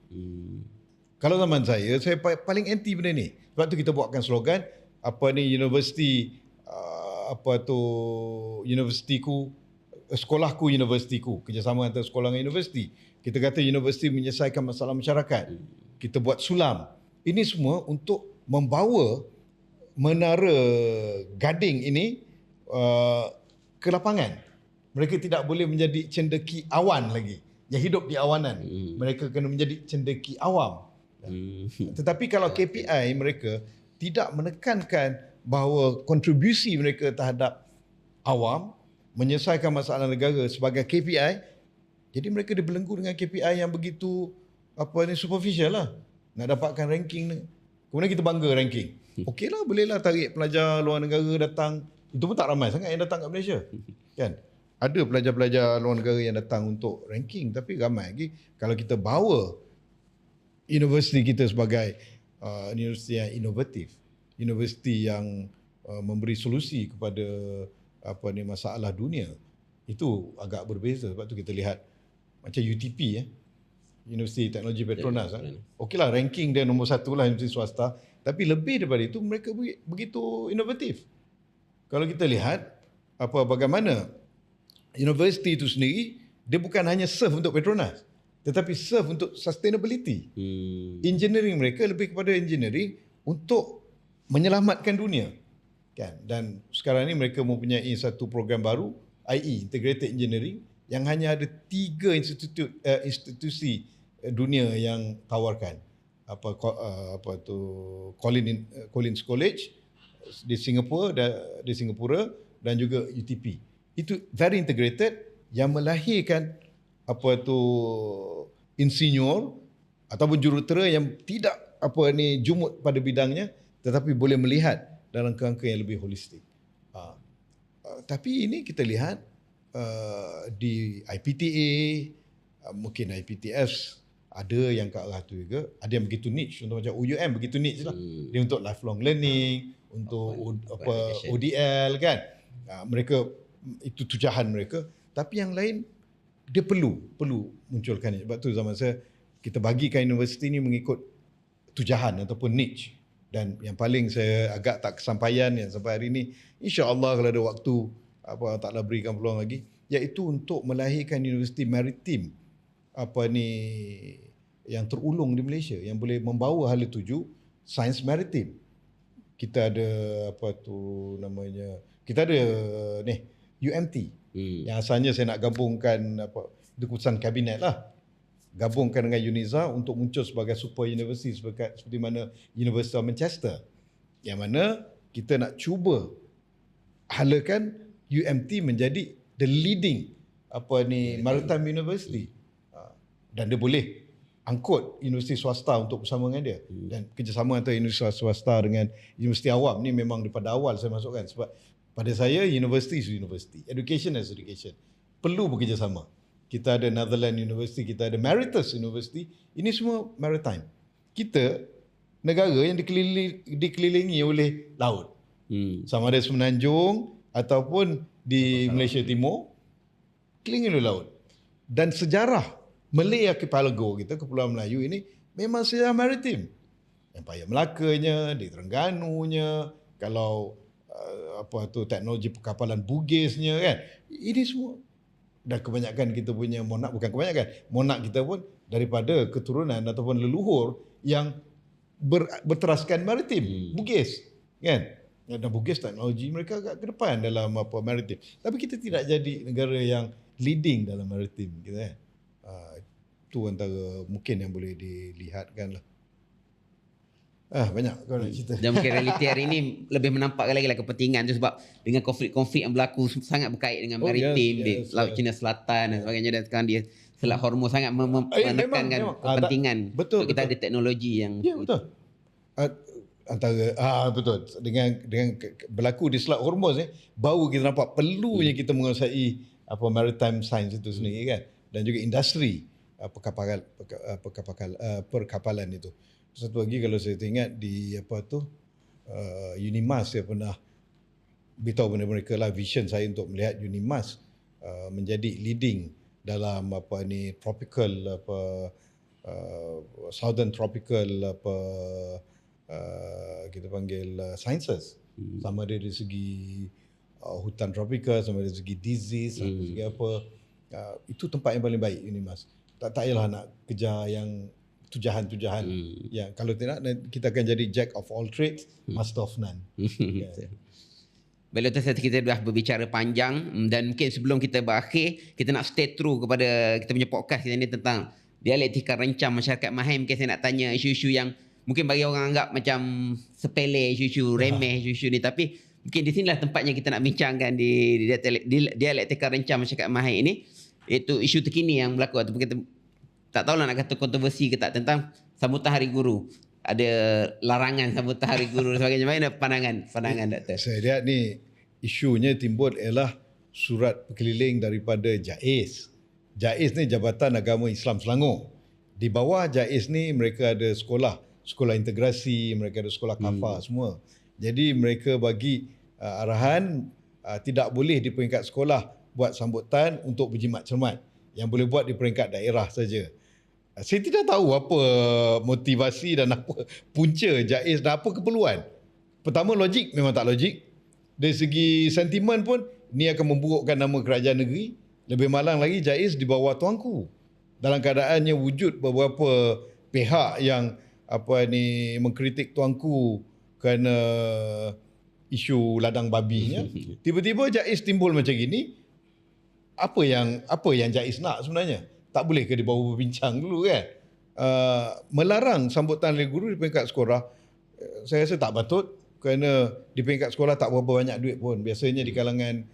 Kalau zaman saya paling anti benda ni. Sebab tu kita buatkan slogan universiti universitiku, sekolahku universitiku, kerjasama antara sekolah dengan universiti. Kita kata universiti menyelesaikan masalah masyarakat. Kita buat sulam. Ini semua untuk membawa menara Gading ini ke lapangan. Mereka tidak boleh menjadi cendeki awan lagi, yang hidup di awanan. Mereka kena menjadi cendeki awam. Tetapi kalau KPI mereka tidak menekankan bahawa kontribusi mereka terhadap awam, menyelesaikan masalah negara sebagai KPI, jadi mereka dibelenggu dengan KPI yang begitu superficial lah. Nak dapatkan ranking ni. Kemudian kita bangga ranking. Okeylah, bolehlah tarik pelajar luar negara datang. Itu pun tak ramai sangat yang datang kat Malaysia. Kan? Ada pelajar-pelajar luar negara yang datang untuk ranking, tapi ramai lagi kalau kita bawa universiti kita sebagai universiti yang inovatif, universiti yang memberi solusi kepada masalah dunia. Itu agak berbeza. Sebab tu kita lihat macam UTP, Universiti Teknologi Petronas. Okeylah, ranking dia nombor 1 lah, universiti swasta. Tapi lebih daripada itu, mereka begitu inovatif. Kalau kita lihat bagaimana universiti itu sendiri, dia bukan hanya serve untuk Petronas. tetapi serve untuk sustainability. Engineering mereka lebih kepada engineering untuk menyelamatkan dunia. Kan? Dan sekarang ni mereka mempunyai satu program baru, IE, Integrated Engineering, yang hanya ada 3 institusi dunia yang tawarkan. Collins College di Singapura dan juga UTP. Itu very integrated yang melahirkan insinyur ataupun jurutera yang tidak jumut pada bidangnya, tetapi boleh melihat dalam kerangka yang lebih holistik. Tapi ini kita lihat di IPTA, mungkin IPTS ada yang ke arah tu juga, ada yang begitu niche. Contoh macam UUM begitu niche lah. Dia untuk lifelong learning, untuk ODL kan. Mereka itu tujuan mereka. Tapi yang lain dia perlu munculkan. Sebab tu zaman saya kita bagikan universiti ni mengikut tujuan ataupun niche. Dan yang paling saya agak tak kesampaian yang sampai hari ni, insya-Allah kalau ada waktu taklah berikan peluang lagi, iaitu untuk melahirkan universiti maritim yang terulung di Malaysia yang boleh membawa hala tuju sains maritim. Kita ada kita ada UMT yang asalnya saya nak gabungkan itu keputusan kabinet lah, gabungkan dengan UNIZA untuk muncul sebagai super university seperti mana University of Manchester, yang mana kita nak cuba halakan UMT menjadi the leading maritime university, dan dia boleh angkut universiti swasta untuk bersama dengan dia. Dan kerjasama antara universiti swasta dengan universiti awam ni memang daripada awal saya masukkan, sebab pada saya university is university, education is education, perlu bekerjasama. Kita ada Netherlands University, kita ada Meritus University, ini semua maritime. Kita negara yang dikelilingi oleh laut, sama ada Semenanjung ataupun di Malaysia Timur, kelilingi oleh laut. Dan sejarah Malay Archipelago kita, Kepulauan Melayu ini memang sejarah maritim. Empayar Melakanya, di Terengganu-nya, kalau teknologi perkapalan Bugisnya kan. Ini semua. Dan kebanyakan kita punya monark, bukan kebanyakan, monark kita pun daripada keturunan ataupun leluhur yang berteraskan maritim, Bugis kan. Dan Bugis teknologi mereka agak ke depan dalam maritim. Tapi kita tidak jadi negara yang leading dalam maritim kita kan. Itu antara mungkin yang boleh dilihatkan lah. Banyak kau nak cerita. Dan mungkin realiti hari ini lebih menampakkan lagi lah kepentingan tu, sebab dengan konflik-konflik yang berlaku sangat berkait dengan maritim di Laut Cina Selatan dan sebagainya, dan sekarang dia Selat Hormuz sangat menekankan kepentingan betul, untuk kita ada teknologi yang betul. Betul, dengan berlaku di Selat Hormuz baru kita nampak perlunya kita menguasai maritime science itu sendiri kan, dan juga industri perkapalan itu. Satu lagi kalau saya ingat di Unimas, saya pernah beritahu kepada mereka lah vision saya untuk melihat Unimas menjadi leading dalam tropical southern tropical kita panggil sciences, sama ada dari segi hutan tropika, sama dari segi disease, sama dari segi itu tempat yang paling baik Unimas. Tak payahlah nak kejar yang tujahan-tujahan. Ya, kalau tidak kita akan jadi jack of all trades, master of none. Baiklah, kita dah berbicara panjang, dan mungkin sebelum kita berakhir, kita nak stay true kepada kita punya podcast kita ni tentang dialektika rencam masyarakat Mahim. Mungkin saya nak tanya isu-isu yang mungkin bagi orang anggap macam sepele, isu-isu remeh, isu-isu ni, tapi mungkin di sinilah tempatnya kita nak bincangkan di dialektika rencam masyarakat Mahim ini, iaitu isu terkini yang berlaku, ataupun kita tak tahulah nak kata kontroversi ke tak, tentang sambutan Hari Guru. Ada larangan sambutan Hari Guru dan sebagainya. Mana pandangan Doktor? Saya lihat ni isunya timbul ialah surat berkeliling daripada JAIS. JAIS ni Jabatan Agama Islam Selangor. Di bawah JAIS ni mereka ada sekolah integrasi, mereka ada sekolah kafah semua. Jadi mereka bagi arahan tidak boleh di peringkat sekolah buat sambutan untuk berjimat cermat. Yang boleh buat di peringkat daerah saja. Saya tidak tahu apa motivasi dan apa punca JAIS dan apa keperluan. Pertama, logik memang tak logik. Dari segi sentimen pun, ini akan memburukkan nama kerajaan negeri. Lebih malang lagi, JAIS di bawah tuanku. dalam keadaannya wujud beberapa pihak yang mengkritik tuanku kerana isu ladang babinya. Tiba-tiba Jaiz timbul macam gini. Apa yang Jaiz nak sebenarnya? Tak boleh ke dibawa berbincang dulu kan? Melarang sambutan oleh guru di peringkat sekolah, saya rasa tak patut, kerana di peringkat sekolah tak berapa banyak duit pun. Biasanya di kalangan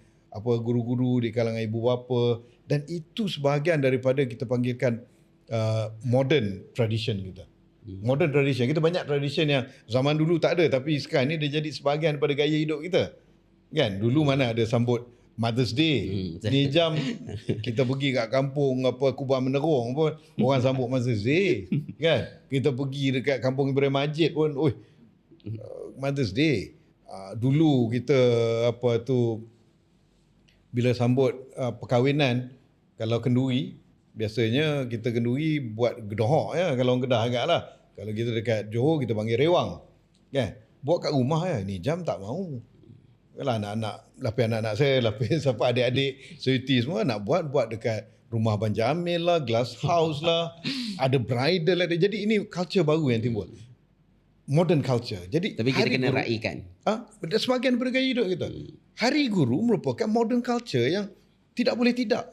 guru-guru, di kalangan ibu bapa, dan itu sebahagian daripada kita panggilkan modern tradition kita. Modern tradition. Kita banyak tradition yang zaman dulu tak ada, tapi sekarang ni dia jadi sebahagian daripada gaya hidup kita. Kan? Dulu mana ada sambut Mother's Day. Ni jam kita pergi kat kampung Kubah Menerong pun orang sambut Mother's Day. Kan? Kita pergi dekat kampung Ibrahim Majid pun, Mother's Day. Dulu kita bila sambut perkahwinan, kalau kenduri, biasanya kita kenduri buat gedohok ya, kalau orang Kedah agaklah. Kalau kita dekat Johor, kita panggil rewang. Kan? Buat kat rumah ya, ni jam tak mau. Kalau anak-anak, lapis anak-anak saya, lapis siapa adik-adik, seuti semua nak buat dekat rumah Abang Jamil lah, glass house lah, ada bridal lah. Jadi ini culture baru yang timbul. Modern culture. Jadi tapi kita kena raikan. Sebahagian daripada gaya hidup kita. Hari Guru merupakan modern culture yang tidak boleh tidak.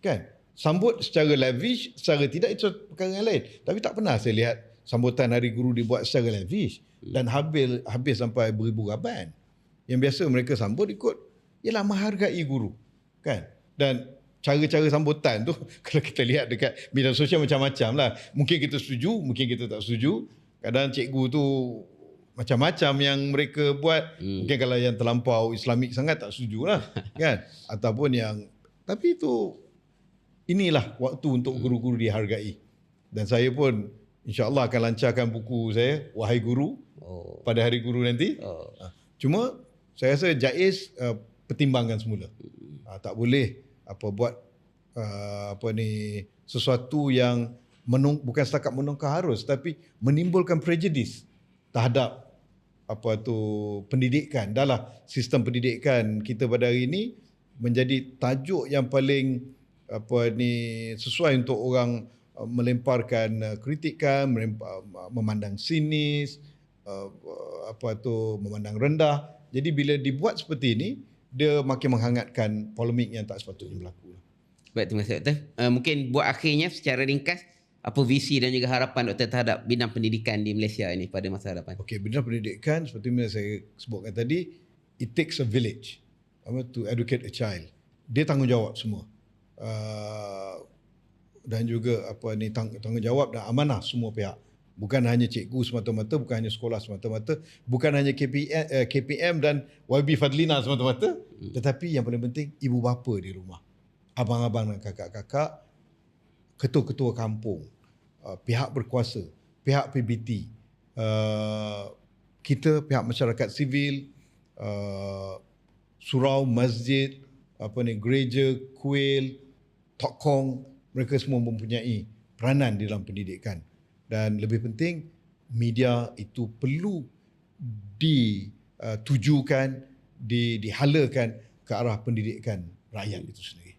Kan? Sambut secara lavish, secara tidak, itu perkara yang lain. Tapi tak pernah saya lihat sambutan Hari Guru dibuat secara lavish dan habis sampai beribu raban. Yang biasa mereka sambut ikut ialah menghargai guru. Kan? Dan cara-cara sambutan tu kalau kita lihat dekat media sosial macam-macam lah. Mungkin kita setuju, mungkin kita tak setuju. Kadang cikgu tu macam-macam yang mereka buat. Mungkin kalau yang terlampau Islamik sangat tak setuju lah. Kan? Ataupun yang, tapi itu, inilah waktu untuk guru-guru dihargai. Dan saya pun insya-Allah akan lancarkan buku saya, Wahai Guru, pada Hari Guru nanti. Cuma saya rasa Jaiz pertimbangkan semula. Tak boleh buat sesuatu yang bukan setakat menongkar arus, tapi menimbulkan prejudice terhadap pendidikan. Dahlah sistem pendidikan kita pada hari ini menjadi tajuk yang paling sesuai untuk orang melemparkan kritikan, memandang sinis, memandang rendah. Jadi bila dibuat seperti ini, dia makin menghangatkan polemik yang tak sepatutnya berlaku. Baik, terima kasih Doktor. Mungkin buat akhirnya secara ringkas, apa visi dan juga harapan Doktor terhadap bidang pendidikan di Malaysia ini pada masa hadapan? Okey, bidang pendidikan seperti yang saya sebutkan tadi, it takes a village to educate a child. Dia tanggungjawab semua. Dan juga tanggungjawab dan amanah semua pihak. Bukan hanya cikgu semata-mata, bukan hanya sekolah semata-mata, bukan hanya KPM dan YB Fadlina semata-mata, tetapi yang paling penting ibu bapa di rumah. Abang-abang dan kakak-kakak, ketua-ketua kampung, pihak berkuasa, pihak PBT, kita pihak masyarakat sivil, surau, masjid, gereja, kuil, tokong, mereka semua mempunyai peranan di dalam pendidikan. Dan lebih penting, media itu perlu ditujukan, dihalakan ke arah pendidikan rakyat itu sendiri.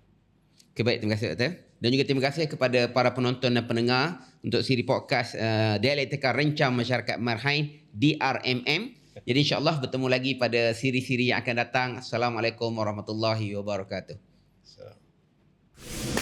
Okay, baik, terima kasih Doktor. Dan juga terima kasih kepada para penonton dan pendengar untuk siri podcast Dialektika Rencam Masyarakat Marhain DRMM. Jadi insya-Allah bertemu lagi pada siri-siri yang akan datang. Assalamualaikum warahmatullahi wabarakatuh. Assalamualaikum.